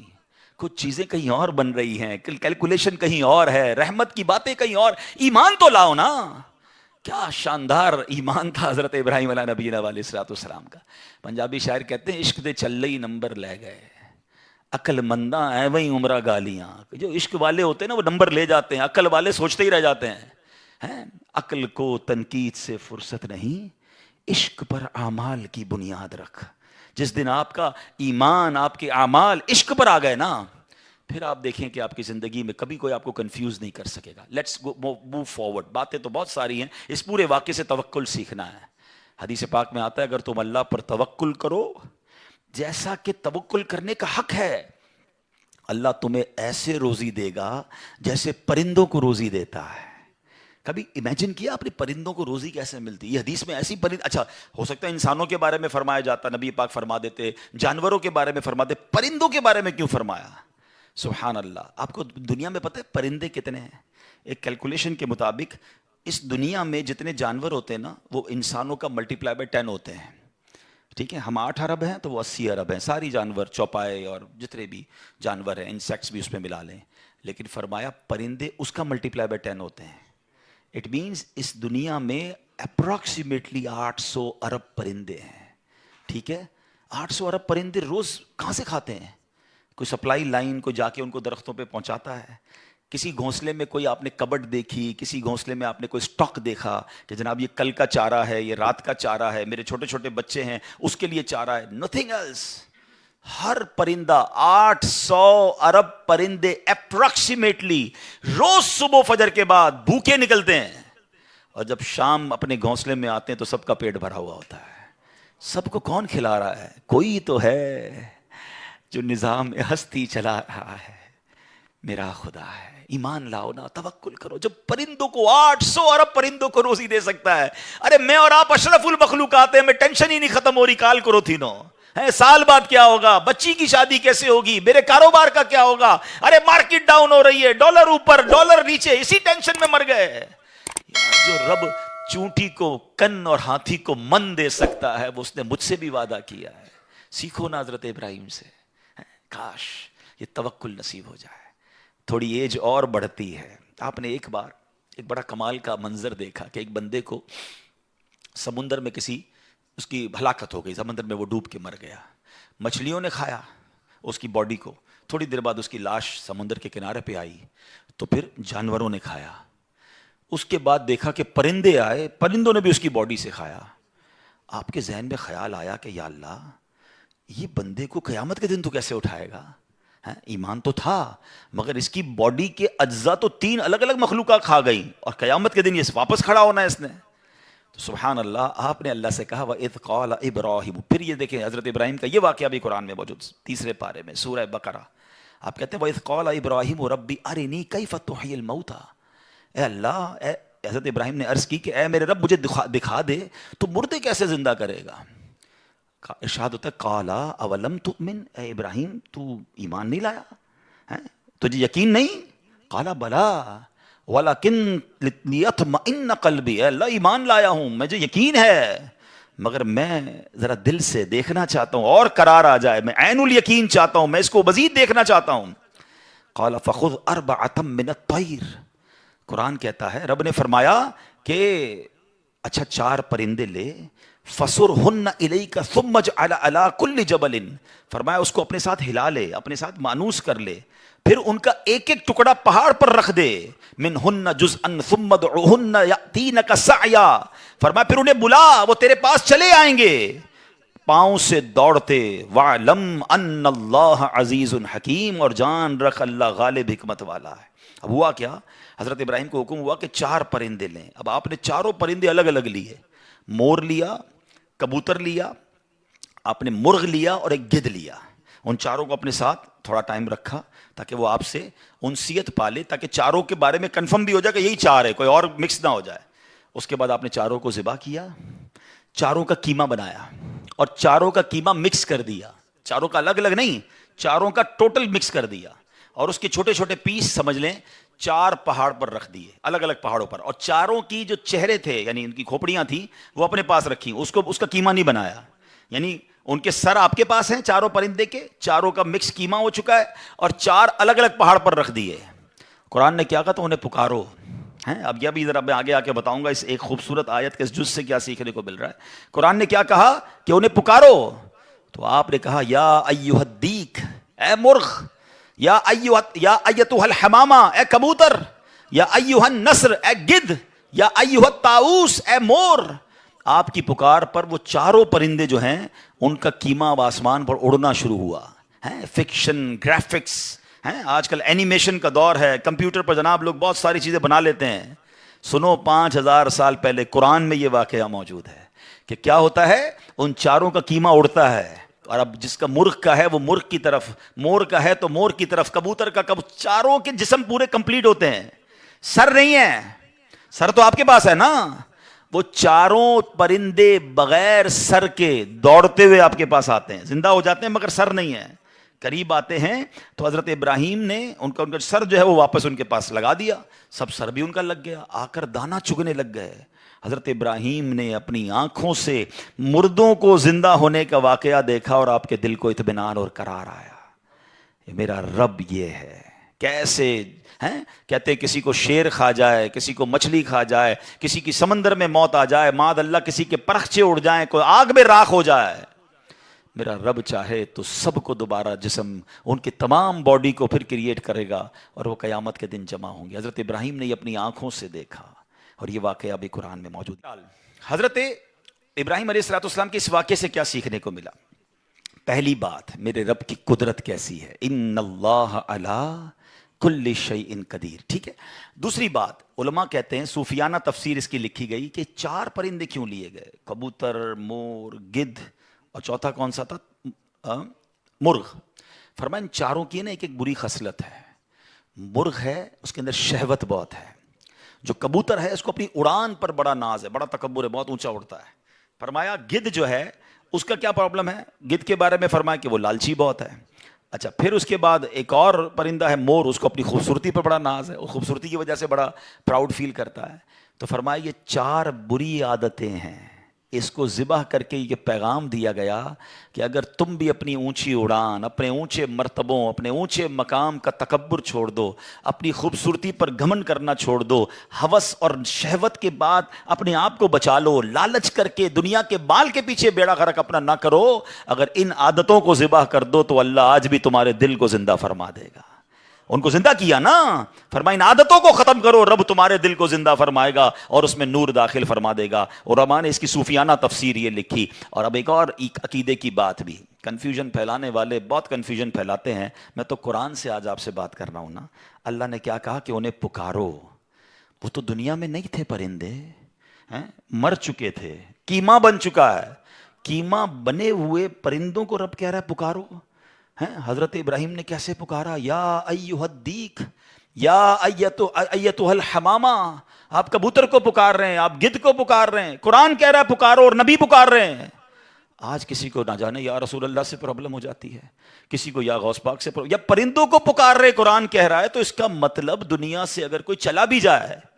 کچھ چیزیں کہیں اور بن رہی ہیں، کیلکولیشن کہیں اور ہے، رحمت کی باتیں کہیں اور. ایمان تو لاؤ نا. کیا شاندار ایمان تھا حضرت ابراہیم علیہ نبینا علیہ الصلوۃ والسلام کا. پنجابی شاعر کہتے ہیں عشق دے چل ہی نمبر لے گئے، عقل منداں اے وہی عمرہ گالیاں. جو عشق والے ہوتے ہیں نا وہ نمبر لے جاتے ہیں، عقل والے سوچتے ہی رہ جاتے ہیں. عقل کو تنقید سے فرصت نہیں، عشق پر اعمال کی بنیاد رکھ. جس دن آپ کا ایمان، آپ کے اعمال عشق پر آ گئے نا، پھر آپ دیکھیں کہ آپ کی زندگی میں کبھی کوئی آپ کو کنفیوز نہیں کر سکے گا. Let's move forward. باتیں تو بہت ساری ہیں، اس پورے واقعے سے توکل سیکھنا ہے. حدیث پاک میں آتا ہے اگر تم اللہ پر توکل کرو جیسا کہ توکل کرنے کا حق ہے، اللہ تمہیں ایسے روزی دے گا جیسے پرندوں کو روزی دیتا ہے. کبھی امیجن کیا آپ نے پرندوں کو روزی کیسے ملتی؟ یہ حدیث میں ایسی اچھا ہو سکتا ہے انسانوں کے بارے میں فرمایا جاتا، نبی پاک فرما دیتے، جانوروں کے بارے میں فرما دیتے، پرندوں کے بارے میں کیوں فرمایا؟ سبحان اللہ. آپ کو دنیا میں پتہ ہے پرندے کتنے ہیں؟ ایک کیلکولیشن کے مطابق اس دنیا میں جتنے جانور ہوتے ہیں نا وہ انسانوں کا ملٹیپلائی بائی 10 ہوتے ہیں. ٹھیک ہے، ہم 8 ارب ہیں تو وہ 80 ارب ہیں. ساری جانور، چوپائے اور جتنے بھی جانور ہیں، انسیکٹس بھی اس میں ملا لیں. لیکن فرمایا پرندے اس کا ملٹیپلائی بائی 10 ہوتے ہیں. اٹ مینس اس دنیا میں اپروکسیمیٹلی 800 ارب پرندے ہیں. ٹھیک ہے، 800 ارب پرندے روز کہاں سے کھاتے ہیں؟ کوئی سپلائی لائن کو جا کے ان کو درختوں پہ پہنچاتا ہے. کسی گھونسلے میں کوئی آپ نے کبڈ دیکھی، کسی گھونسلے میں آپ نے کوئی سٹاک دیکھا کہ جناب یہ کل کا چارہ ہے، یہ رات کا چارہ ہے، میرے چھوٹے چھوٹے بچے ہیں اس کے لیے چارہ ہے. Nothing else. ہر پرندہ 800 ارب پرندے اپروکسیمیٹلی روز صبح فجر کے بعد بھوکے نکلتے ہیں، اور جب شام اپنے گھونسلے میں آتے ہیں تو سب کا پیٹ بھرا ہوا ہوتا ہے. سب کو کون کھلا رہا ہے؟ کوئی تو ہے جو نظام ہستی چلا رہا ہے. میرا خدا ہے. ایمان لاؤ نا, توکل کرو. جب پرندوں کو 800 ارب پرندوں کو روزی دے سکتا ہے, ارے میں اور آپ اشرف المخلوقات ہیں, میں ٹینشن ہی نہیں ختم ہو رہی کال کرو تھی نو ہے, سال بعد کیا ہوگا, بچی کی شادی کیسے ہوگی, میرے کاروبار کا کیا ہوگا, ارے مارکیٹ ڈاؤن ہو رہی ہے, ڈالر اوپر ڈالر نیچے, اسی ٹینشن میں مر گئے. جو رب چونٹی کو کن اور ہاتھی کو من دے سکتا ہے, وہ اس نے مجھ سے بھی وعدہ کیا ہے. سیکھو نا حضرت ابراہیم سے. کاش یہ توکل نصیب ہو جائے. تھوڑی ایج اور بڑھتی ہے. آپ نے ایک بار ایک بڑا کمال کا منظر دیکھا کہ ایک بندے کو سمندر میں اس کی ہلاکت ہو گئی, سمندر میں وہ ڈوب کے مر گیا. مچھلیوں نے کھایا اس کی باڈی کو, تھوڑی دیر بعد اس کی لاش سمندر کے کنارے پہ آئی, تو پھر جانوروں نے کھایا. اس کے بعد دیکھا کہ پرندے آئے, پرندوں نے بھی اس کی باڈی سے کھایا. آپ کے ذہن میں خیال آیا کہ یا اللہ, یہ بندے کو قیامت کے دن تو کیسے اٹھائے گا؟ ایمان تو تھا, مگر اس کی باڈی کے اجزاء تو 3 الگ الگ مخلوقات کھا گئی, اور قیامت کے دن یہ واپس کھڑا ہونا ہے اس نے. تو سبحان اللہ, آپ نے اللہ سے کہا وَإِذْ قَالَ إِبْرَاهِيمُ. پھر یہ دیکھیں حضرت ابراہیم کا یہ واقعہ بھی قرآن میں موجود, 3 پارے میں سورہ بقرہ. آپ کہتے ہیں وَإِذْ قَالَ إِبْرَاهِيمُ رَبِّ أَرِنِي كَيْفَ تُحْيِي الْمَوْتَى. اے اللہ, حضرت ابراہیم نے عرض کی کہ اے میرے رب, مجھے دکھا دے تو مردے کیسے زندہ کرے گا. ارشاد ہوتا ہے قَالَ أَوَلَمْ تُؤْمِنْ. اے ابراہیم, تو ایمان نہیں لایا, تجھے یقین نہیں؟ قَالَ بَلَا وَلَكِنْ لِيَطْمَئِنَّ قَلْبِي. اے اللہ, ایمان لایا ہوں, مجھے یقین ہے, مگر میں ذرا دل سے دیکھنا چاہتا ہوں اور قرار آ جائے, میں عین الیقین چاہتا ہوں, میں اس کو مزید دیکھنا چاہتا ہوں. قَالَ فَخُذْ أَرْبَعَةً مِّنَ الطَّيْرِ. قرآن کہتا ہے رب نے فرمایا کہ اچھا 4 پرندے لے, فَصُرْهُنَّ إِلَيْكَ ثُمَّ اجْعَلْ عَلَىٰ كُلِّ جَبَلٍ. فرمایا اس کو اپنے ساتھ ہلا لے, اپنے ساتھ مانوس کر لے, پھر ان کا ایک ایک ٹکڑا پہاڑ پر رکھ دے. مِنْهُنَّ جُزْءًا ثُمَّ ادْعُهُنَّ يَأْتِينَكَ سَعْيًا. فرمایا پھر انہیں بلا, وہ تیرے پاس چلے آئیں گے پاؤں سے دوڑتے. وَعْلَمْ أَنَّ اللَّهَ عَزِيزٌ حَكِيمٌ. اور جان رکھ اللہ غالب حکمت والا ہے. اب ہوا کیا, حضرت ابراہیم کو حکم ہوا کہ 4 پرندے لیں. اب آپ نے چاروں پرندے الگ الگ لیے, مور لیا, کبوتر لیا, آپ نے مرغ لیا اور ایک گدھ لیا. ان چاروں کو اپنے ساتھ تھوڑا ٹائم رکھا تاکہ وہ آپ سے انسیت پالے, تاکہ چاروں کے بارے میں کنفرم بھی ہو جائے کہ یہی 4 ہے, کوئی اور مکس نہ ہو جائے. اس کے بعد آپ نے چاروں کو ذبح کیا, چاروں کا قیمہ بنایا اور چاروں کا قیمہ مکس کر دیا. چاروں کا الگ الگ نہیں, چاروں کا ٹوٹل مکس کر دیا, اور اس کے چھوٹے چھوٹے پیس سمجھ لیں 4 پہاڑ پر رکھ دیے, الگ الگ پہاڑوں پر. اور چاروں کی جو چہرے تھے, یعنی ان کی کھوپڑیاں تھیں, وہ اپنے پاس رکھی. اس کا قیمہ نہیں بنایا, یعنی ان کے سر آپ کے پاس ہیں چاروں پرندے کے, چاروں کا مکس قیمہ ہو چکا ہے, اور 4 الگ الگ پہاڑ پر رکھ دیے. قرآن نے کیا کہا, تو انہیں پکارو. اب یہ بھی ذرا میں آگے آ کے بتاؤں گا اس ایک خوبصورت آیت کے اس جز سے کیا سیکھنے کو مل رہا ہے. قرآن نے کیا کہا کہ انہیں پکارو, تو آپ نے کہا یا ایھا الدیک, اے مرغ, یا ایتھا الحمامہ, اے کبوتر, یا ایھا النسر, اے گدھ, یا ایھا الطاؤس, اے مور. آپ کی پکار پر وہ چاروں پرندے جو ہیں ان کا قیمہ اب آسمان پر اڑنا شروع ہوا. فکشن, گرافکس, آج کل اینیمیشن کا دور ہے, کمپیوٹر پر جناب لوگ بہت ساری چیزیں بنا لیتے ہیں. سنو, 5000 سال پہلے قرآن میں یہ واقعہ موجود ہے کہ کیا ہوتا ہے, ان چاروں کا قیمہ اڑتا ہے, اور اب جس کا مرغ کا ہے وہ مرغ کی طرف, مور کا ہے تو مور کی طرف, کبوتر کا چاروں کے جسم پورے کمپلیٹ ہوتے ہیں. سر نہیں ہے, سر تو آپ کے پاس ہے نا. وہ چاروں پرندے بغیر سر کے دوڑتے ہوئے آپ کے پاس آتے ہیں, زندہ ہو جاتے ہیں مگر سر نہیں ہے. قریب آتے ہیں تو حضرت ابراہیم نے ان کا سر جو ہے وہ واپس ان کے پاس لگا دیا, سب سر بھی ان کا لگ گیا, آ کر دانا چگنے لگ گئے. حضرت ابراہیم نے اپنی آنکھوں سے مردوں کو زندہ ہونے کا واقعہ دیکھا اور آپ کے دل کو اطمینان اور قرار آیا. یہ میرا رب یہ ہے. کیسے ہیں کہتے کسی کو شیر کھا جائے, کسی کو مچھلی کھا جائے, کسی کی سمندر میں موت آ جائے, معاذ اللہ کسی کے پرخچے اڑ جائیں, کوئی آگ میں راکھ ہو جائے, میرا رب چاہے تو سب کو دوبارہ جسم, ان کی تمام باڈی کو پھر کریٹ کرے گا اور وہ قیامت کے دن جمع ہوں گے. حضرت ابراہیم نے یہ اپنی آنکھوں سے دیکھا اور یہ واقعہ بھی قرآن میں موجود ہے. حضرت ابراہیم علیہ السلام کے اس واقعے سے کیا سیکھنے کو ملا؟ پہلی بات, میرے رب کی قدرت کیسی ہے, ان اللہ علی کل شیء قدیر. ٹھیک ہے. دوسری بات, علماء کہتے ہیں, صوفیانہ تفسیر اس کی لکھی گئی کہ 4 پرندے کیوں لیے گئے, کبوتر, مور, گدھ, اور چوتھا کون سا تھا, مرغ. فرمائیں چاروں کی نا ایک ایک بری خصلت ہے. مرغ ہے اس کے اندر شہوت بہت ہے. جو کبوتر ہے اس کو اپنی اڑان پر بڑا ناز ہے, بڑا تکبر ہے, بہت اونچا اڑتا ہے. فرمایا گدھ جو ہے اس کا کیا پرابلم ہے؟ گدھ کے بارے میں فرمایا کہ وہ لالچی بہت ہے. اچھا, پھر اس کے بعد ایک اور پرندہ ہے مور, اس کو اپنی خوبصورتی پر بڑا ناز ہے, اور خوبصورتی کی وجہ سے بڑا پراؤڈ فیل کرتا ہے. تو فرمایا یہ 4 بری عادتیں ہیں, اس کو ذبح کر کے یہ پیغام دیا گیا کہ اگر تم بھی اپنی اونچی اڑان, اپنے اونچے مرتبوں, اپنے اونچے مقام کا تکبر چھوڑ دو, اپنی خوبصورتی پر گھمنڈ کرنا چھوڑ دو, ہوس اور شہوت کے بعد اپنے آپ کو بچا لو, لالچ کر کے دنیا کے بال کے پیچھے بیڑا غرق اپنا نہ کرو, اگر ان عادتوں کو ذبح کر دو تو اللہ آج بھی تمہارے دل کو زندہ فرما دے گا. ان کو زندہ کیا نا, فرمایا ان عادتوں کو ختم کرو, رب تمہارے دل کو زندہ فرمائے گا اور اس میں نور داخل فرما دے گا. اور علماء نے اس کی صوفیانہ تفسیر یہ لکھی. اور اب ایک اور عقیدے کی بات بھی, کنفیوژن پھیلانے والے بہت کنفیوژن پھیلاتے ہیں. میں تو قرآن سے آج آپ سے بات کر رہا ہوں نا. اللہ نے کیا کہا کہ انہیں پکارو, وہ تو دنیا میں نہیں تھے پرندے, مر چکے تھے, کیما بن چکا ہے. کیما بنے ہوئے پرندوں کو رب کہہ رہا ہے پکارو. حضرت ابراہیم نے کیسے پکارا, یا ایھا الدیک, یا ایتھا الحمامہ. آپ کبوتر کو پکار رہے ہیں, آپ گدھ کو پکار رہے ہیں, قرآن کہہ رہا ہے پکارو, اور نبی پکار رہے ہیں. آج کسی کو نہ جانے یا رسول اللہ سے پرابلم ہو جاتی ہے, کسی کو یا غوث پاک سے یا پرندوں کو پکار رہے, قرآن کہہ رہا ہے. تو اس کا مطلب دنیا سے اگر کوئی چلا بھی جائے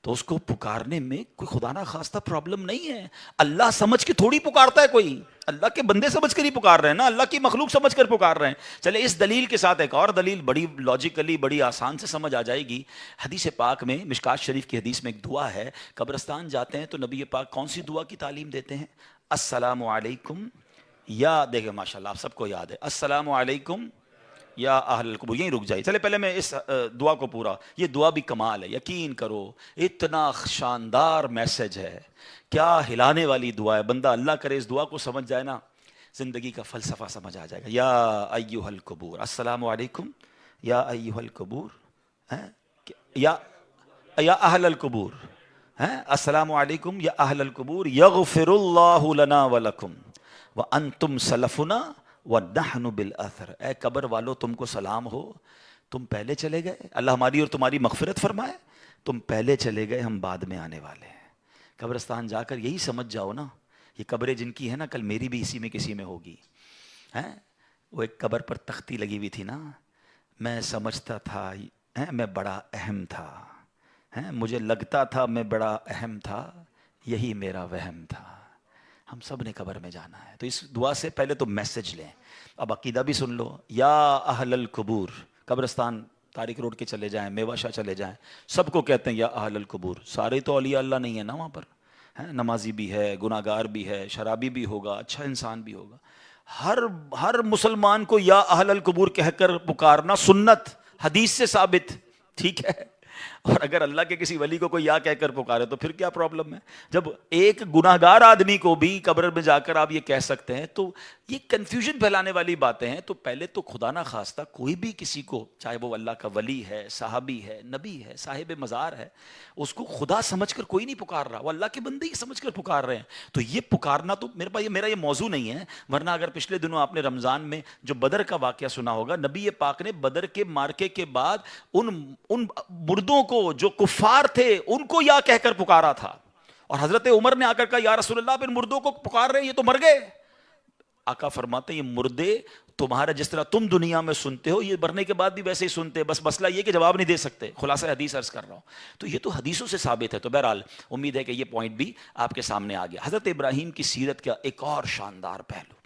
تو اس کو پکارنے میں کوئی خدا نہ خواستہ پرابلم نہیں ہے. اللہ سمجھ کے تھوڑی پکارتا ہے کوئی, اللہ کے بندے سمجھ کر ہی پکار رہے ہیں نا, اللہ کی مخلوق سمجھ کر پکار رہے ہیں. چلے اس دلیل کے ساتھ ایک اور دلیل بڑی لاجیکلی بڑی آسان سے سمجھ آ جائے گی. حدیث پاک میں, مشکات شریف کی حدیث میں ایک دعا ہے, قبرستان جاتے ہیں تو نبی پاک کون سی دعا کی تعلیم دیتے ہیں؟ السلام علیکم, یا دیکھیں ماشاءاللہ آپ سب کو یاد ہے, السلام علیکم یا اہل القبور. یہیں رک جائیے, چلے پہلے میں اس دعا کو پورا, یہ دعا بھی کمال ہے, یقین کرو اتنا شاندار میسج ہے, کیا ہلانے والی دعا ہے. بندہ اللہ کرے اس دعا کو سمجھ جائے نا, زندگی کا فلسفہ سمجھ آ جائے گا. یا ایھا القبور, السلام علیکم یا ایھا القبور, یا اہل القبور, السلام علیکم یا اہل القبور, یغفر اللہ لنا ولکم وانتم سلفنا وَنَحْنُ بِالْأَثَرِ. اے قبر والو تم کو سلام ہو, تم پہلے چلے گئے, اللہ ہماری اور تمہاری مغفرت فرمائے, تم پہلے چلے گئے, ہم بعد میں آنے والے ہیں. قبرستان جا کر یہی سمجھ جاؤ نا, یہ قبریں جن کی ہے نا, کل میری بھی اسی میں کسی میں ہوگی. وہ ایک قبر پر تختی لگی ہوئی تھی نا, میں سمجھتا تھا میں بڑا اہم تھا, مجھے لگتا تھا میں بڑا اہم تھا, یہی میرا وہم تھا. ہم سب نے قبر میں جانا ہے. تو اس دعا سے پہلے تو میسج لیں, اب عقیدہ بھی سن لو. یا اہل القبور, قبرستان طارق روڈ کے چلے جائیں, میوہ شاہ چلے جائیں, سب کو کہتے ہیں یا اہل القبور. سارے تو اولیاء اللہ نہیں ہے نا وہاں پر, نمازی بھی ہے, گناہ گار بھی ہے, شرابی بھی ہوگا, اچھا انسان بھی ہوگا. ہر مسلمان کو یا اہل القبور کہہ کر پکارنا سنت, حدیث سے ثابت, ٹھیک ہے. اور اگر اللہ کے کسی ولی کو کوئی یا کہہ کر پکارے تو پھر کیا پرابلم ہے؟ جب ایک گناہگار آدمی کو بھی قبر میں جا کر آپ یہ کہہ سکتے ہیں, تو یہ کنفیوژن پھیلانے والی باتیں ہیں. تو پہلے تو خدا نہ خواستہ کوئی بھی کسی کو, چاہے وہ اللہ کا ولی ہے, صحابی ہے, نبی ہے, صاحب مزار ہے, اس کو خدا سمجھ کر کوئی نہیں پکار رہا, وہ اللہ کے بندے ہی سمجھ کر پکار رہے ہیں. تو یہ پکارنا تو میرا یہ موضوع نہیں ہے. ورنہ اگر پچھلے دنوں آپ نے رمضان میں جو بدر کا واقعہ سنا ہوگا, نبی پاک نے بدر کے مارکے کے بعد ان مردوں کو جو کفار تھے ان کو یا کہہ کر پکارا تھا. اور حضرت عمر نے آ کر کہا یا رسول اللہ, پھر مردوں کو پکار رہے ہیں, یہ تو مر گئے. آقا فرماتے ہیں یہ مردے تمہارا جس طرح تم دنیا میں سنتے ہو, یہ مرنے کے بعد بھی ویسے ہی سنتے, بس مسئلہ یہ کہ جواب نہیں دے سکتے. خلاصہ حدیث عرض کر رہا ہوں. تو یہ تو حدیثوں سے ثابت ہے. تو بہرحال امید ہے کہ یہ پوائنٹ بھی آپ کے سامنے آ گیا. حضرت ابراہیم کی سیرت کا ایک اور شاندار پہلو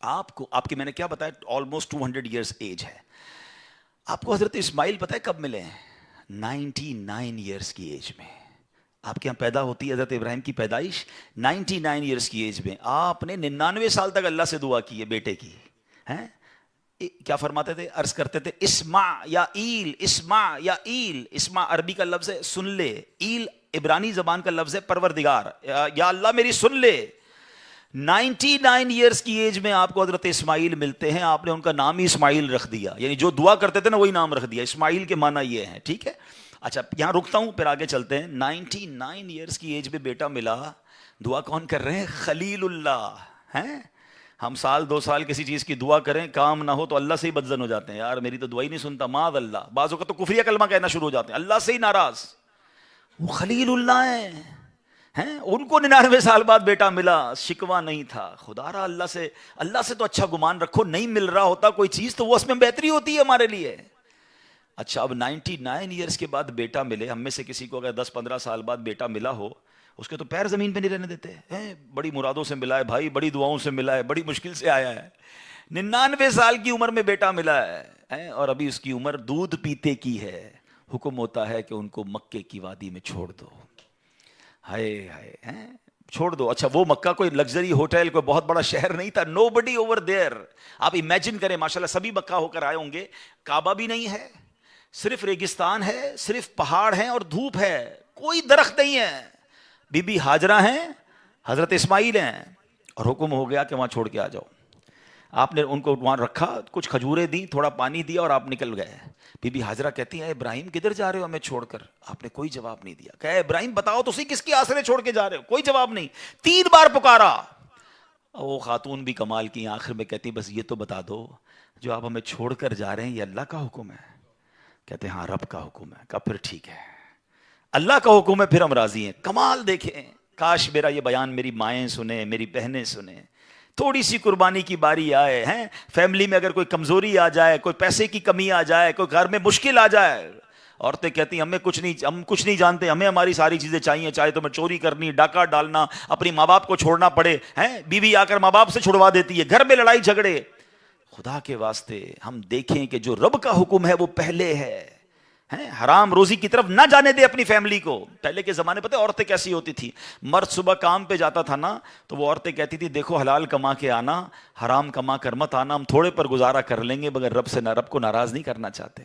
آپ کے میں نے کیا بتایا, آلموسٹ 200 ایئرز ایج ہے. آپ کو حضرت اسماعیل پتہ ہے کب ملے ہیں؟ 99 ایئرز کی ایج میں. آپ کے یہاں پیدا ہوتی ہے حضرت ابراہیم کی پیدائش 99 ایئرز کی ایج میں. آپ نے 99 سال تک اللہ سے دعا کی ہے بیٹے کی. کیا فرماتے تھے, عرض کرتے تھے اسمع یا ایل, اسمع یا ایل. اسمع عربی کا لفظ ہے سن لے, ایل عبرانی زبان کا لفظ ہے پروردگار, یا اللہ میری سن لے. 99 ایئرز کی ایج میں آپ کو حضرت اسماعیل ملتے ہیں. آپ نے ان کا نام ہی اسماعیل رکھ دیا, یعنی جو دعا کرتے تھے نا وہی نام رکھ دیا. اسماعیل کے معنی یہ ہیں, ٹھیک ہے. اچھا یہاں رکتا ہوں, پھر آگے چلتے ہیں. 99 ایئرز کی ایج میں بیٹا ملا, دعا کون کر رہے ہیں؟ خلیل اللہ ہیں. ہم سال 2 سال کسی چیز کی دعا کریں، کام نہ ہو تو اللہ سے ہی بدزن ہو جاتے ہیں، یار میری تو دعا ہی نہیں سنتا، معاذ اللہ، بعضوں کا تو کفریہ کلمہ کہنا شروع ہو جاتے ہیں، اللہ سے ہی ناراض۔ وہ خلیل اللہ ہیں، ان کو 99 سال بعد بیٹا ملا، شکوہ نہیں تھا، خدا را اللہ سے تو اچھا گمان رکھو، نہیں مل رہا ہوتا کوئی چیز تو وہ اس میں بہتری ہوتی ہے ہمارے لیے۔ اچھا اب 99 ایئرس کے بعد بیٹا ملے، ہم میں سے کسی کو اگر 10-15 سال بعد بیٹا ملا ہو، اس کے تو پیر زمین پہ نہیں رہنے دیتے ہیں، بڑی مرادوں سے ملا ہے بھائی، بڑی دعاؤں سے ملا ہے، بڑی مشکل سے آیا ہے، 99 سال کی عمر میں بیٹا ملا ہے، اور ابھی اس کی عمر دودھ پیتے کی ہے، حکم ہوتا ہے کہ ان کو مکے کی وادی میں چھوڑ دو، ہائے ہائے، چھوڑ دو۔ اچھا وہ مکہ کوئی لگژری ہوٹل، کوئی بہت بڑا شہر نہیں تھا، نو بڈی اوور دیئر۔ آپ امیجن کریں، ماشاءاللہ سبھی مکہ ہو کر آئے ہوں گے، کعبہ بھی نہیں ہے، صرف ریگستان ہے، صرف پہاڑ ہیں اور دھوپ ہے، کوئی درخت نہیں ہے، بی بی ہاجرہ ہیں، حضرت اسماعیل ہیں، اور حکم ہو گیا کہ وہاں چھوڑ کے آ جاؤ۔ آپ نے ان کو وہاں رکھا، کچھ کھجوریں دیں، تھوڑا پانی دیا، اور آپ نکل گئے۔ بی بی ہاجرہ کہتی ہیں، ابراہیم کدھر جا رہے ہو ہمیں چھوڑ کر؟ آپ نے کوئی جواب نہیں دیا۔ کہا ابراہیم بتاؤ تو صحیح، کس کی آسرے چھوڑ کے جا رہے ہو؟ کوئی جواب نہیں، 3 بار پکارا۔ وہ خاتون بھی کمال کی، آخر میں کہتی بس یہ تو بتا دو، جو آپ ہمیں چھوڑ کر جا رہے ہیں یہ اللہ کا حکم ہے؟ کہتے ہیں ہاں رب کا حکم ہے۔ کہا پھر ٹھیک ہے، اللہ کا حکم ہے، پھر ہم راضی ہیں۔ کمال دیکھیں، کاش میرا یہ بیان میری مائیں سنیں، میری بہنیں سنیں، تھوڑی سی قربانی کی باری آئے ہیں، فیملی میں اگر کوئی کمزوری آ جائے، کوئی پیسے کی کمی آ جائے، کوئی گھر میں مشکل آ جائے، عورتیں کہتی ہیں ہم کچھ نہیں جانتے، ہمیں ہماری ساری چیزیں چاہیے، چاہے تمہیں چوری کرنی، ڈاکہ ڈالنا، اپنی ماں باپ کو چھوڑنا پڑے، ہیں بیوی آ کر ماں باپ سے چھڑوا دیتی ہے، گھر میں لڑائی جھگڑے۔ خدا کے واسطے ہم دیکھیں کہ جو رب کا حکم ہے وہ پہلے ہے، حرام روزی کی طرف نہ جانے دے اپنی فیملی کو۔ پہلے کے زمانے پتہ عورتیں کیسی ہوتی تھی، مرد صبح کام پہ جاتا تھا نا، تو وہ عورتیں کہتی تھی دیکھو حلال کما کے آنا، حرام کما کر مت آنا، ہم تھوڑے پر گزارا کر لیں گے مگر رب کو ناراض نہیں کرنا چاہتے۔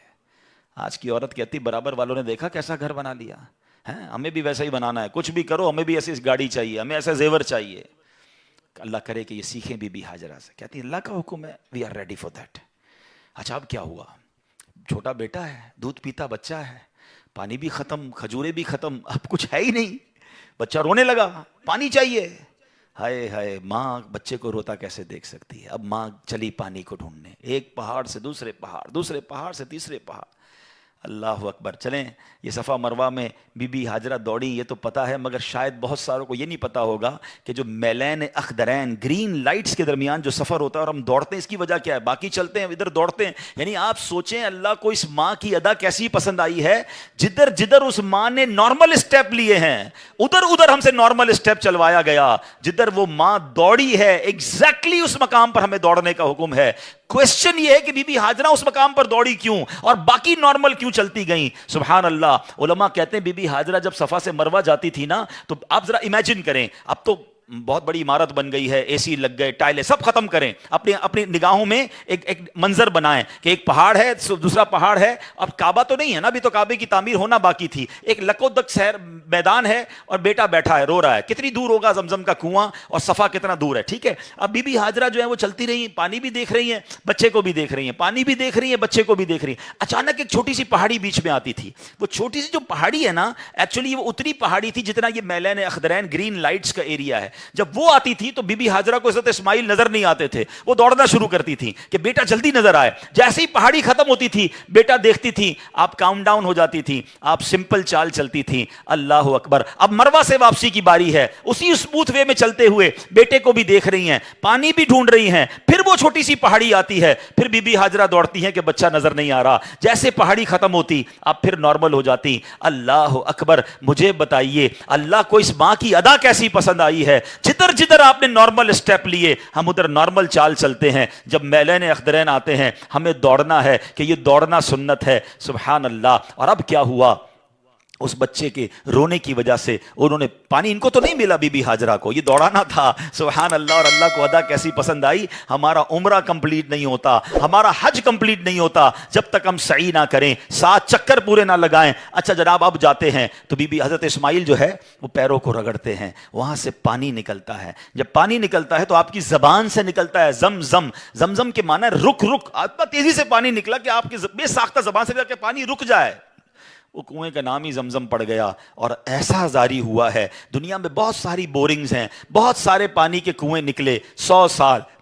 آج کی عورت کہتی برابر والوں نے دیکھا کیسا گھر بنا لیا ہے، ہمیں بھی ویسا ہی بنانا ہے، کچھ بھی کرو ہمیں بھی ایسی گاڑی چاہیے، ہمیں ایسا زیور چاہیے۔ اللہ کرے کہ یہ سیکھیں بی بی ہاجرہ سے، کہتی اللہ کا حکم ہے، we are ready for that. اچھا اب کیا ہوا؟ چھوٹا بیٹا ہے، دودھ پیتا بچہ ہے، پانی بھی ختم، کھجورے بھی ختم، اب کچھ ہے ہی نہیں، بچہ رونے لگا، پانی چاہیے۔ ہائے ہائے، ماں بچے کو روتا کیسے دیکھ سکتی ہے؟ اب ماں چلی پانی کو ڈھونڈنے، ایک پہاڑ سے دوسرے پہاڑ، دوسرے پہاڑ سے تیسرے پہاڑ۔ اللہ اکبر۔ چلیں یہ صفا مروہ میں بی بی ہاجرہ دوڑی یہ تو پتہ ہے، مگر شاید بہت ساروں کو یہ نہیں پتہ ہوگا کہ جو میلین اخضرین گرین لائٹس کے درمیان جو سفر ہوتا ہے اور ہم دوڑتے ہیں، اس کی وجہ کیا ہے؟ باقی چلتے ہیں ادھر دوڑتے ہیں، یعنی آپ سوچیں اللہ کو اس ماں کی ادا کیسی پسند آئی ہے، جدھر جدھر اس ماں نے نارمل اسٹیپ لیے ہیں ادھر ادھر ہم سے نارمل اسٹیپ چلوایا گیا، جدھر وہ ماں دوڑی ہے ایگزیکٹلی اس مقام پر ہمیں دوڑنے کا حکم ہے۔ کوشچن یہ ہے کہ بی بی ہاجرہ اس مقام پر دوڑی کیوں اور باقی نارمل کیوں چلتی گئیں؟ سبحان اللہ۔ علماء کہتے ہیں بی بی ہاجرہ جب صفا سے مروہ جاتی تھی نا، تو آپ ذرا امیجن کریں، اب تو بہت بڑی عمارت بن گئی ہے، اے سی لگ گئے، ٹائلیں سب ختم کریں، اپنی نگاہوں میں ایک منظر بنائیں کہ ایک پہاڑ ہے، دوسرا پہاڑ ہے، اب کعبہ تو نہیں ہے نا، ابھی تو کعبے کی تعمیر ہونا باقی تھی، ایک لکودک شہر میدان ہے اور بیٹا بیٹھا ہے رو رہا ہے، کتنی دور ہوگا زمزم کا کنواں اور صفا کتنا دور ہے، ٹھیک ہے۔ اب بی بی ہاجرہ جو ہے وہ چلتی رہی، پانی بھی دیکھ رہی ہیں، بچے کو بھی دیکھ رہی ہیں، پانی بھی دیکھ رہی ہیں، بچے کو بھی دیکھ رہی ہیں۔ اچانک ایک چھوٹی سی پہاڑی بیچ میں آتی تھی، وہ چھوٹی سی جو پہاڑی ہے نا، ایکچولی وہ اتنی پہاڑی تھی جتنا یہ میلین اخضرین گرین لائٹس کا ایریا ہے، جب وہ آتی تھی تو بی بی ہاجرہ کو حضرت اسماعیل نظر نہیں آتے تھے، وہ دوڑنا شروع کرتی تھی کہ بیٹا جلدی نظر آئے۔ جیسے ہی پہاڑی ختم ہوتی تھی بیٹا دیکھتی تھی، آپ کاؤنٹ ڈاؤن ہو جاتی تھی، آپ سمپل چال چلتی تھی۔ اللہ اکبر۔ اب مروہ سے واپسی کی باری ہے، اسی اسموتھ وے میں چلتے ہوئے بیٹے کو بھی دیکھ رہی ہیں، پانی بھی ڈھونڈ رہی ہیں، پھر وہ چھوٹی سی پہاڑی آتی ہے، پھر بی بی ہاجرہ دوڑتی ہیں کہ بچہ نظر نہیں آ رہا، جیسے پہاڑی ختم ہوتی اب پھر نارمل ہو جاتی۔ اللہ اکبر۔ مجھے بتائیے اللہ کو اس ماں کی ادا کیسی پسند آئی ہے، جدھر جدھر آپ نے نارمل اسٹیپ لیے ہم ادھر نارمل چال چلتے ہیں، جب میلین اخضرین آتے ہیں ہمیں دوڑنا ہے کہ یہ دوڑنا سنت ہے۔ سبحان اللہ۔ اور اب کیا ہوا؟ اس بچے کے رونے کی وجہ سے انہوں نے پانی، ان کو تو نہیں ملا بی بی ہاجرہ کو، یہ دوڑانا تھا۔ سبحان اللہ۔ اور اللہ کو ادا کیسی پسند آئی، ہمارا عمرہ کمپلیٹ نہیں ہوتا، ہمارا حج کمپلیٹ نہیں ہوتا جب تک ہم سعی نہ کریں، 7 چکر پورے نہ لگائیں۔ اچھا جناب اب جاتے ہیں تو بی بی حضرت اسماعیل جو ہے وہ پیروں کو رگڑتے ہیں، وہاں سے پانی نکلتا ہے، جب پانی نکلتا ہے تو آپ کی زبان سے نکلتا ہے زمزم۔ زمزم کے معنی ہے رک رک، اتنا تیزی سے پانی نکلا کہ آپ کی بے ساختہ زبان سے کہ پانی رک جائے، وہ کنویں کا نام ہی زمزم پڑ گیا۔ اور ایسا جاری ہوا ہے، دنیا میں بہت ساری بورنگز ہیں، بہت سارے پانی کے کنویں نکلے، 100 سال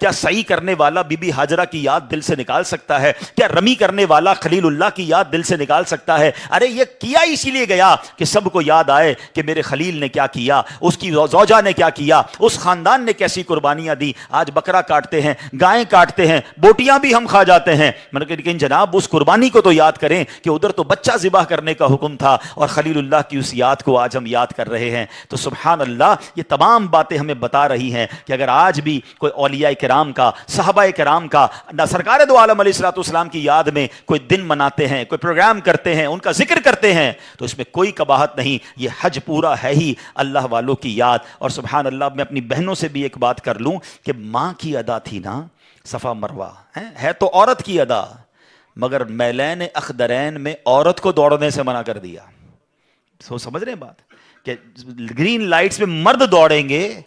کیا سعی کرنے والا بی بی ہاجرہ کی یاد دل سے نکال سکتا ہے؟ کیا رمی کرنے والا خلیل اللہ کی یاد دل سے نکال سکتا ہے؟ ارے یہ کیا اسی لیے گیا کہ سب کو یاد آئے کہ میرے خلیل نے کیا کیا, اس کی زوجہ نے کیا کیا, اس خاندان نے کیسی قربانیاں دی. آج بکرا کاٹتے ہیں, گائیں کاٹتے ہیں, بوٹیاں بھی ہم کھا جاتے ہیں, لیکن جناب اس قربانی کو تو یاد کریں کہ ادھر تو بچہ ذبح کرنے کا حکم تھا اور خلیل اللہ کی اس یاد کو آج ہم یاد کر رہے ہیں. تو سبحان اللہ, یہ تمام باتیں ہمیں بتا رہی ہیں کہ اگر آج بھی کوئی اولیاء کرام کا, صحابہ کرام کا, سرکار دو عالم علیہ الصلوۃ والسلام کی یاد میں کوئی دن مناتے ہیں, کوئی پروگرام کرتے ہیں, ان کا ذکر کرتے ہیں, تو اس میں کوئی قباحت نہیں. یہ حج پورا ہے ہی اللہ والوں کی یاد. اور سبحان اللہ, میں اپنی بہنوں سے بھی ایک بات کر لوں کہ ماں کی ادا تھی نا صفا مروہ, ہے تو عورت کی ادا, مگر میلین اخدرین میں عورت کو دوڑنے سے منع کر دیا. سمجھ رہے ہیں بات, کہ گرین لائٹس میں مرد دوڑیں گے,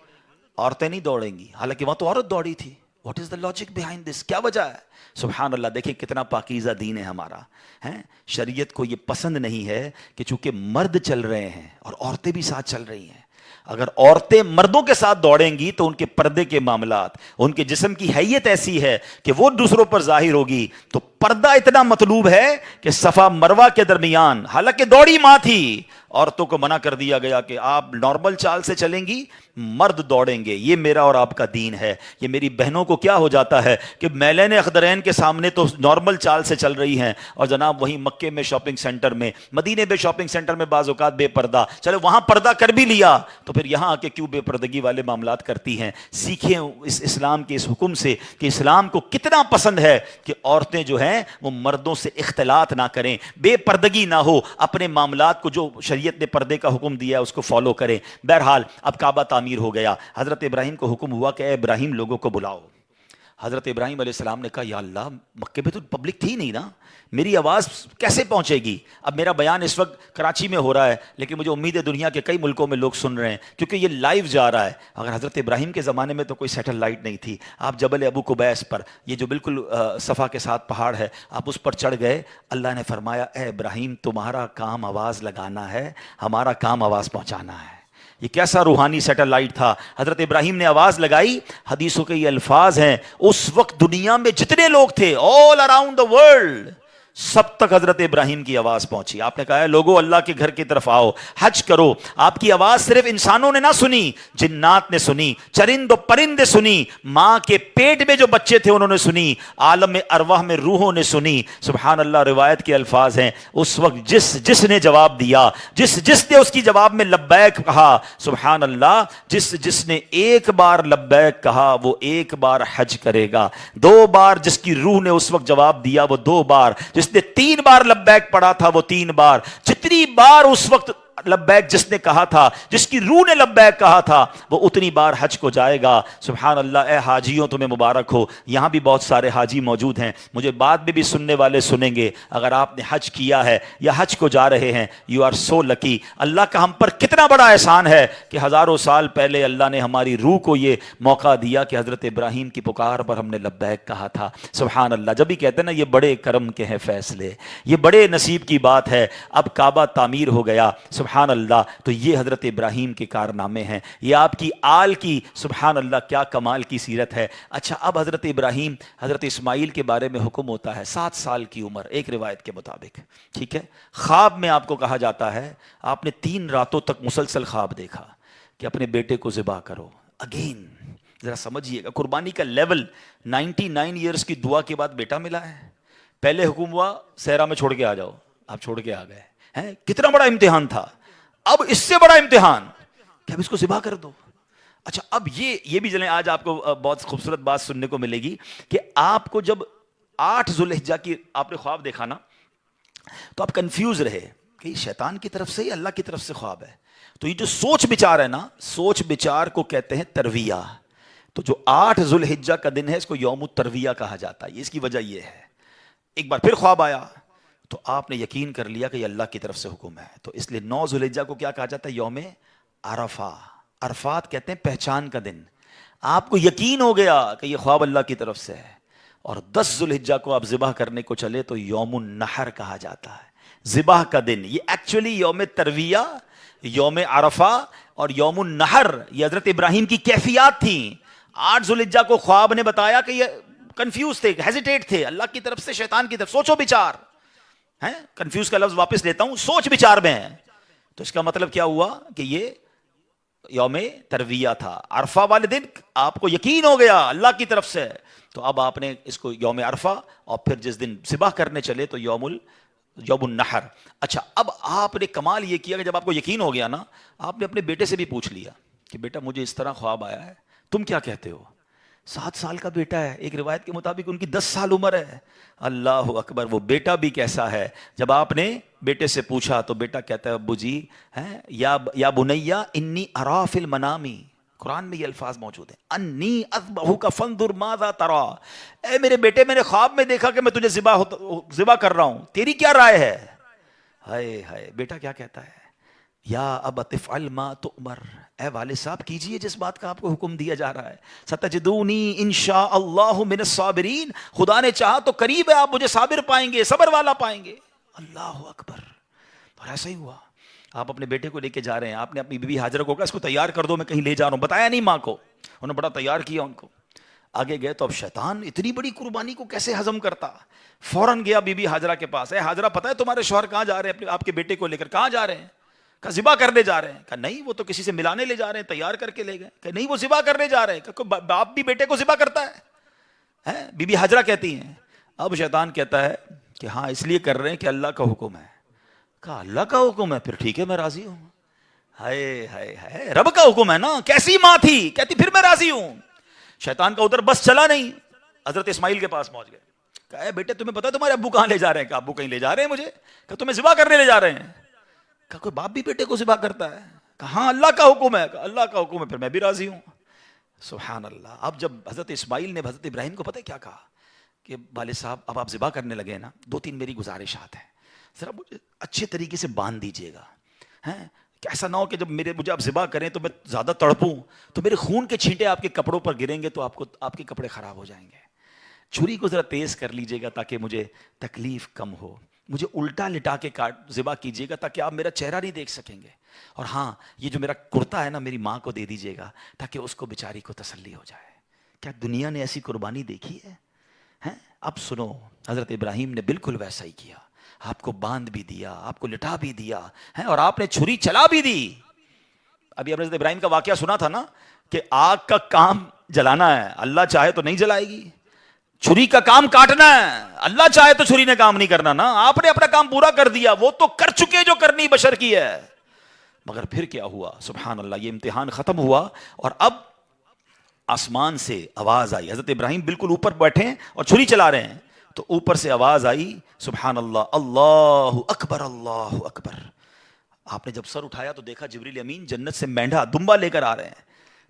عورتیں نہیں دوڑیں گی, حالانکہ وہاں تو عورت دوڑی تھی. What is the logic behind this, کیا وجہ ہے؟ سبحان اللہ, دیکھیں کتنا پاکیزہ دین ہے ہمارا. شریعت کو یہ پسند نہیں ہے کہ چونکہ مرد چل رہے ہیں اور عورتیں بھی ساتھ چل رہی ہیں, اگر عورتیں مردوں کے ساتھ دوڑیں گی تو ان کے پردے کے معاملات, ان کے جسم کی حیت ایسی ہے کہ وہ دوسروں پر ظاہر ہوگی. تو پردہ اتنا مطلوب ہے کہ صفا مروہ کے درمیان, حالانکہ دوڑی ماں تھی, عورتوں کو منع کر دیا گیا کہ آپ نارمل چال سے چلیں گی, مرد دوڑیں گے. یہ میرا اور آپ کا دین ہے. یہ میری بہنوں کو کیا ہو جاتا ہے کہ میلین اخدرین کے سامنے تو نارمل چال سے چل رہی ہیں, اور جناب وہیں مکے میں شاپنگ سینٹر میں, مدینے میں شاپنگ سینٹر میں بعض اوقات بے پردہ, چلے وہاں پردہ کر بھی لیا تو پھر یہاں آ کے کیوں بے پردگی والے معاملات کرتی ہیں. سیکھیں اس اسلام کے اس حکم سے کہ اسلام کو کتنا پسند ہے کہ عورتیں جو ہیں وہ مردوں سے اختلاط نہ کریں, بے پردگی نہ ہو, اپنے معاملات کو جو شریعت نے پردے کا حکم دیا ہے اس کو فالو کریں. بہرحال اب کعبہ تعمیر ہو گیا. حضرت ابراہیم کو حکم ہوا کہ اے ابراہیم لوگوں کو بلاؤ. حضرت ابراہیم علیہ السلام نے کہا یا اللہ, مکے میں تو پبلک تھی نہیں نا, میری آواز کیسے پہنچے گی؟ اب میرا بیان اس وقت کراچی میں ہو رہا ہے, لیکن مجھے امید ہے دنیا کے کئی ملکوں میں لوگ سن رہے ہیں کیونکہ یہ لائیو جا رہا ہے. اگر حضرت ابراہیم کے زمانے میں تو کوئی سیٹلائٹ نہیں تھی, آپ جبل ابو قبیس پر, یہ جو بالکل صفا کے ساتھ پہاڑ ہے, آپ اس پر چڑھ گئے. اللہ نے فرمایا اے ابراہیم تمہارا کام آواز لگانا ہے, ہمارا کام آواز پہنچانا ہے. یہ کیسا روحانی سیٹلائٹ تھا. حضرت ابراہیم نے آواز لگائی. حدیثوں کے یہ الفاظ ہیں, اس وقت دنیا میں جتنے لوگ تھے all around the world, سب تک حضرت ابراہیم کی آواز پہنچی. آپ نے کہا ہے لوگوں اللہ کے گھر کی طرف آؤ, حج کرو. آپ کی آواز صرف انسانوں نے نہ سنی, جنات نے سنی, چرند و پرندے سنی, ماں کے پیٹ میں جو بچے تھے انہوں نے سنی, عالم ارواح میں روحوں نے سنی. سبحان اللہ, روایت کے الفاظ ہیں, اس وقت جس نے جواب دیا, جس نے اس کی جواب میں لبیک کہا, سبحان اللہ, جس نے ایک بار لبیک کہا وہ ایک بار حج کرے گا. 2 بار جس کی روح نے اس وقت جواب دیا وہ 2 بار, جس نے 3 بار لبیک پڑھا تھا وہ 3 بار, جتنی بار اس وقت لبیک جس نے کہا تھا, جس کی روح نے لبیک کہا تھا, وہ اتنی بار حج کو جائے گا. سبحان اللہ. اے حاجیوں تمہیں مبارک ہو. یہاں بھی بہت سارے حاجی موجود ہیں, مجھے بعد میں بھی سننے والے سنیں گے. اگر آپ نے حج کیا ہے یا حج کو جا رہے ہیں, یو آر سو لکی. اللہ کا ہم پر کتنا بڑا احسان ہے کہ ہزاروں سال پہلے اللہ نے ہماری روح کو یہ موقع دیا کہ حضرت ابراہیم کی پکار پر ہم نے لبیک کہا تھا. سبحان اللہ. جب بھی کہتے ہیں نا یہ بڑے کرم کے ہیں فیصلے, یہ بڑے نصیب کی بات ہے. اب کعبہ تعمیر ہو گیا. سبحان اللہ. تو یہ حضرت ابراہیم کے کارنامے ہیں, یہ آپ کی آل کی سبحان اللہ کیا کمال کی سیرت ہے. اچھا, اب حضرت ابراہیم, حضرت اسماعیل کے بارے میں حکم ہوتا ہے 7 سال کی عمر, ایک روایت کے مطابق, ٹھیک ہے. خواب میں آپ کو کہا جاتا ہے آپ نے 3 راتوں تک مسلسل خواب دیکھا کہ اپنے بیٹے کو ذبح کرو. اگین ذرا سمجھیے گا, قربانی کا لیول. 99 ایئرز کی دعا کے بعد بیٹا ملا ہے. پہلے حکم ہوا صحرا میں چھوڑ کے آ جاؤ, آپ چھوڑ کے آ گئے ہیں. کتنا بڑا امتحان تھا. اب اس سے بڑا امتحان کہ اب اس کو ذبح کر دو. اچھا, اب یہ بھی چلیں, آج آپ کو بہت خوبصورت بات سننے کو ملے گی کہ آپ کو جب 8 ذوالحجہ کی آپ نے خواب دیکھا نا, تو آپ کنفیوز رہے کہ یہ شیطان کی طرف سے یا اللہ کی طرف سے خواب ہے. تو یہ جو سوچ بچار ہے نا, سوچ بچار کو کہتے ہیں ترویہ. تو جو 8 ذوالحجہ کا دن ہے اس کو یوم الترویہ کہا جاتا ہے. اس کی وجہ یہ ہے, ایک بار پھر خواب آیا تو آپ نے یقین کر لیا کہ یہ اللہ کی طرف سے حکم ہے. تو اس لیے 9 ذوالحجہ کو کیا کہا جاتا ہے؟ یوم عرفہ. عرفات کہتے ہیں پہچان کا دن. آپ کو یقین ہو گیا کہ یہ خواب اللہ کی طرف سے ہے. اور 10 ذوالحجہ کو آپ ذبح کرنے کو چلے تو یوم النحر کہا جاتا ہے, ذبح کا دن. یہ ایکچولی یوم ترویہ, یوم عرفہ اور یوم النحر یہ حضرت ابراہیم کی کیفیات تھیں. 8 ذوالحجہ کو خواب نے بتایا کہ یہ کنفیوز تھے, ہیزیٹیٹ تھے, اللہ کی طرف سے شیطان کی طرف, سوچو بچار ہیں, کنفیوز کا لفظ واپس لیتا ہوں, سوچ بچار میں ہے. تو اس کا مطلب کیا ہوا کہ یہ یوم ترویہ تھا. عرفہ والے دن آپ کو یقین ہو گیا اللہ کی طرف سے, تو اب آپ نے اس کو یوم عرفہ, اور پھر جس دن ذبح کرنے چلے تو یوم النحر. اچھا, اب آپ نے کمال یہ کیا کہ جب آپ کو یقین ہو گیا نا, آپ نے اپنے بیٹے سے بھی پوچھ لیا کہ بیٹا مجھے اس طرح خواب آیا ہے, تم کیا کہتے ہو؟ 7 سال کا بیٹا ہے, ایک روایت کے مطابق ان کی 10 سال عمر ہے. اللہ اکبر, وہ بیٹا بھی کیسا ہے. جب آپ نے بیٹے سے پوچھا تو بیٹا کہتا ہے ابو جی یا بنیا انی ارا فی المنامی, قرآن میں یہ الفاظ موجود ہیں, انی اذبحک فانظر ماذا ترا, اے میرے بیٹے میں نے خواب میں دیکھا کہ میں تجھے ذبح کر رہا ہوں, تیری کیا رائے ہے؟ ہائے ہائے, بیٹا کیا کہتا ہے؟ یا ابت افعل ما تؤمر, اے والد صاحب کیجئے جس بات کا آپ کو حکم دیا جا رہا ہے. ستجدونی انشاء اللہ من الصابرین, خدا نے چاہا تو قریب ہے آپ مجھے صابر پائیں گے, صبر والا پائیں گے. اللہ اکبر. اور ایسا ہی ہوا, آپ اپنے بیٹے کو لے کے جا رہے ہیں, آپ نے اپنی بیوی ہاجرہ کو کہا اس کو تیار کر دو میں کہیں لے جا رہا ہوں, بتایا نہیں ماں کو, انہوں نے بڑا تیار کیا ان کو. آگے گئے تو اب شیطان اتنی بڑی قربانی کو کیسے ہضم کرتا, فوراً گیا بی بی ہاجرہ کے پاس, اے ہاجرہ پتہ ہے تمہارے شوہر کہاں جا رہے ہیں آپ کے بیٹے کو لے کر, کہاں جا رہے ہیں؟ کہا ذبح کرنے جا رہے ہیں. کہا نہیں وہ تو کسی سے ملانے لے جا رہے ہیں, تیار کر کے لے گئے. کہ نہیں وہ ذبح کرنے جا رہے ہیں. کہ باپ بھی بیٹے کو ذبح کرتا ہے؟ بی بی ہاجرہ کہتی ہیں. اب شیطان کہتا ہے کہ ہاں اس لیے کر رہے ہیں کہ اللہ کا حکم ہے. کہا اللہ کا حکم ہے, پھر ٹھیک ہے میں راضی ہوں. ہائے ہائے ہائے, رب کا حکم ہے نا. کیسی ماں تھی, کہتی پھر میں راضی ہوں. شیطان کا ادھر بس چلا نہیں, حضرت اسماعیل کے پاس پہنچ گئے. کہا اے بیٹے تمہیں پتا تمہارے ابو کہاں لے جا رہے ہیں؟ کہا ابو کہیں لے جا رہے ہیں مجھے. کہا تمہیں ذبح کرنے لے جا رہے ہیں؟ کہا کوئی باپ بھی بیٹے کو ذبح کرتا ہے؟ کہا ہاں اللہ کا حکم ہے. کہا اللہ کا حکم ہے پھر میں بھی راضی ہوں. سبحان اللہ. اب جب حضرت اسماعیل نے حضرت ابراہیم کو پتہ کیا کہا کہ والد صاحب اب آپ ذبح کرنے لگے نا, 2-3 میری گزارشات ہیں, ذرا مجھے اچھے طریقے سے باندھ دیجیے گا, کہ ایسا نہ ہو کہ جب مجھے آپ ذبح کریں تو میں زیادہ تڑپوں تو میرے خون کے چھینٹے آپ کے کپڑوں پر گریں گے تو آپ کے کپڑے خراب ہو جائیں گے. چھری کو ذرا تیز کر لیجیے گا تاکہ مجھے تکلیف کم ہو. مجھے الٹا لٹا کے ذبح کیجیے گا تاکہ آپ میرا چہرہ نہیں دیکھ سکیں گے. اور ہاں یہ جو میرا کرتا ہے نا میری ماں کو دے دیجیے گا تاکہ اس کو بیچاری کو تسلی ہو جائے. کیا دنیا نے ایسی قربانی دیکھی ہے؟ اب سنو, حضرت ابراہیم نے بالکل ویسا ہی کیا. آپ کو باندھ بھی دیا, آپ کو لٹا بھی دیا, اور آپ نے چھری چلا بھی دی. ابھی حضرت ابراہیم کا واقعہ سنا تھا نا کہ آگ کا کام جلانا ہے, اللہ چاہے تو نہیں جلائے گی. چھری کا کام کاٹنا ہے, اللہ چاہے تو چھری نے کام نہیں کرنا نا. آپ نے اپنا کام پورا کر دیا, وہ تو کر چکے جو کرنی بشر کی ہے. مگر پھر کیا ہوا, سبحان اللہ, یہ امتحان ختم ہوا اور اب آسمان سے آواز آئی. حضرت ابراہیم بالکل اوپر بیٹھے ہیں اور چھری چلا رہے ہیں, تو اوپر سے آواز آئی, سبحان اللہ, اللہ اکبر اللہ اکبر. آپ نے جب سر اٹھایا تو دیکھا جبریل امین جنت سے مینڈھا دمبا لے کر آ رہے ہیں.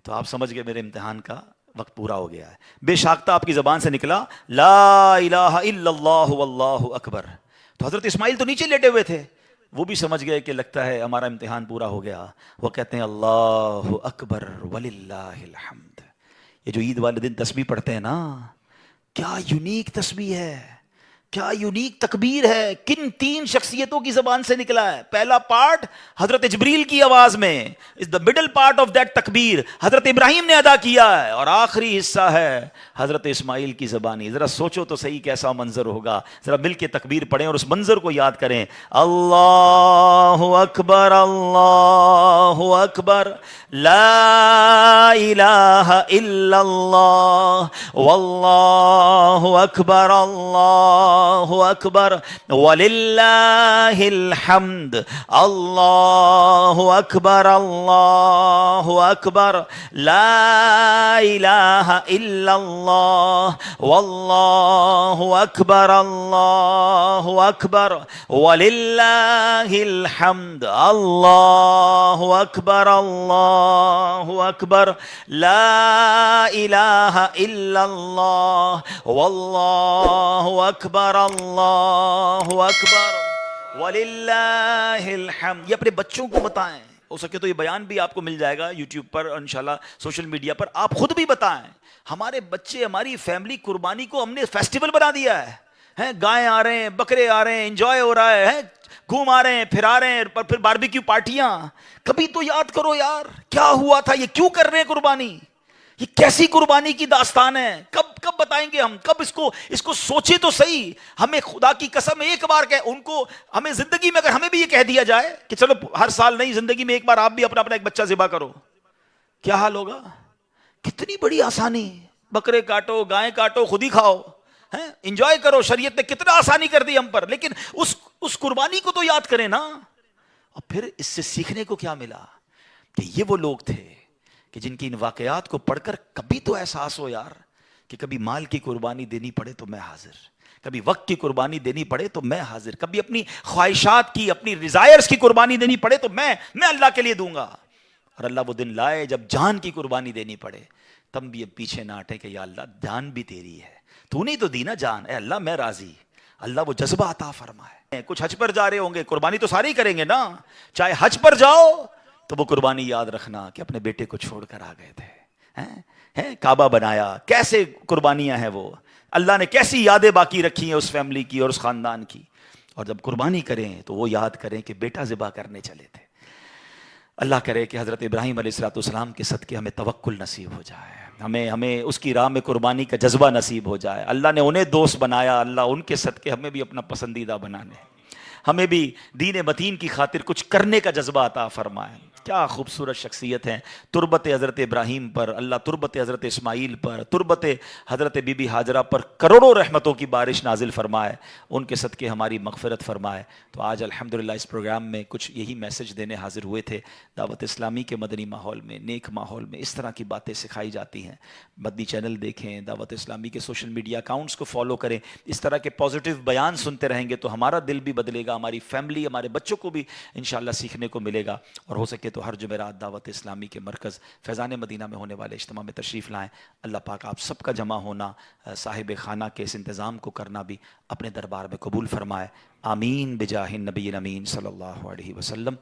تو آپ سمجھ گئے میرے امتحان کا وقت پورا ہو گیا ہے. بے شاختہ آپ کی زبان سے نکلا لا الہ الا اللہ واللہ اکبر. تو حضرت اسماعیل تو نیچے لیٹے ہوئے تھے, وہ بھی سمجھ گئے کہ لگتا ہے ہمارا امتحان پورا ہو گیا. وہ کہتے ہیں اللہ اکبر وللہ الحمد. یہ جو عید والے دن تسبیح پڑھتے ہیں نا, کیا یونیک تسبیح ہے, کیا یونیک تکبیر ہے. کن 3 شخصیتوں کی زبان سے نکلا ہے. پہلا پارٹ حضرت جبریل کی آواز میں, is the middle part of that تکبیر, حضرت ابراہیم نے ادا کیا ہے, اور آخری حصہ ہے حضرت اسماعیل کی زبانی. ذرا سوچو تو صحیح کیسا منظر ہوگا. ذرا مل کے تکبیر پڑھیں اور اس منظر کو یاد کریں. اللہ اکبر اللہ اکبر لا الہ الا اللہ واللہ اکبر اللہ اکبر وللہ الحمد. اللہ اکبر اللہ اکبر لا الہ الا اللہ واللہ اکبر اللہ اکبر وللہ الحمد. اللہ اکبر اللہ اکبر لا الہ الا اللہ واللہ اکبر اللہ اکبر وللہ الحمد. یہ اپنے بچوں کو بتائیں, ہو سکے تو یہ بیان بھی آپ کو مل جائے گا یوٹیوب پر, انشاءاللہ سوشل میڈیا پر. آپ خود بھی بتائیں. ہمارے بچے, ہماری فیملی قربانی کو ہم نے فیسٹیول بنا دیا ہے. گائے آ رہے ہیں, بکرے آ رہے ہیں, انجوائے ہو رہا ہے, گھوم آ رہے ہیں, پھر آ رہے ہیں, پھر باربیکیو پارٹیاں. کبھی تو یاد کرو یار کیا ہوا تھا, یہ کیوں کر رہے ہیں قربانی. یہ کیسی قربانی کی داستان ہے؟ کب کب بتائیں گے ہم؟ کب اس کو سوچے تو صحیح. ہمیں خدا کی قسم ایک بار ان کو ہمیں زندگی میں اگر ہمیں بھی یہ کہہ دیا جائے کہ چلو ہر سال نہیں، زندگی میں ایک بار آپ بھی اپنا اپنا ایک بچہ ذبح کرو، کیا حال ہوگا؟ کتنی بڑی آسانی. بکرے کاٹو، گائیں کاٹو، خود ہی کھاؤ، انجوائے کرو. شریعت نے کتنا آسانی کر دی ہم پر. لیکن اس قربانی کو تو یاد کریں نا. اور پھر اس سے سیکھنے کو کیا ملا؟ کہ یہ وہ لوگ تھے کہ جن کی ان واقعات کو پڑھ کر کبھی تو احساس ہو یار کہ کبھی مال کی قربانی دینی پڑے تو میں حاضر، کبھی وقت کی قربانی دینی پڑے تو میں حاضر، کبھی اپنی خواہشات کی، اپنی ڈیزائرز کی قربانی دینی پڑے تو میں اللہ کے لیے دوں گا. اور اللہ وہ دن لائے جب جان کی قربانی دینی پڑے، تم بھی اب پیچھے نہ ہٹے کہ یا اللہ جان بھی تیری ہے، تو نہیں تو دی نا جان، اے اللہ میں راضی. اللہ وہ جذبہ عطا فرمائے. کچھ حج پر جا رہے ہوں گے، قربانی تو سارے ہی کریں گے نا. چاہے حج پر جاؤ تو وہ قربانی یاد رکھنا کہ اپنے بیٹے کو چھوڑ کر آ گئے تھے، کعبہ بنایا، کیسے قربانیاں ہیں وہ، اللہ نے کیسی یادیں باقی رکھی ہیں اس فیملی کی اور اس خاندان کی. اور جب قربانی کریں تو وہ یاد کریں کہ بیٹا ذبح کرنے چلے تھے. اللہ کرے کہ حضرت ابراہیم علیہ الصلوۃ والسلام کے صدقے ہمیں توکل نصیب ہو جائے، ہمیں اس کی راہ میں قربانی کا جذبہ نصیب ہو جائے. اللہ نے انہیں دوست بنایا، اللہ ان کے صدقے ہمیں بھی اپنا پسندیدہ بنانے، ہمیں بھی دین متین کی خاطر کچھ کرنے کا جذبہ عطا فرمائے. کیا خوبصورت شخصیت ہیں. تربت حضرت ابراہیم پر اللہ، تربت حضرت اسماعیل پر، تربت حضرت بی بی ہاجرہ پر کروڑوں رحمتوں کی بارش نازل فرمائے، ان کے صدقے ہماری مغفرت فرمائے. تو آج الحمدللہ اس پروگرام میں کچھ یہی میسج دینے حاضر ہوئے تھے. دعوت اسلامی کے مدنی ماحول میں، نیک ماحول میں اس طرح کی باتیں سکھائی جاتی ہیں. مدنی چینل دیکھیں، دعوت اسلامی کے سوشل میڈیا اکاؤنٹس کو فالو کریں. اس طرح کے پازیٹیو بیان سنتے رہیں گے تو ہمارا دل بھی بدلے گا، ہماری فیملی، ہمارے بچوں کو بھی انشاءاللہ سیکھنے کو ملے گا. اور ہو سکے تو ہر جمعرات دعوت اسلامی کے مرکز فیضان مدینہ میں ہونے والے اجتماع میں تشریف لائیں. اللہ پاک آپ سب کا جمع ہونا، صاحب خانہ کے اس انتظام کو کرنا بھی اپنے دربار میں قبول فرمائے. آمین بجاہ النبی الامین صلی اللہ علیہ وسلم.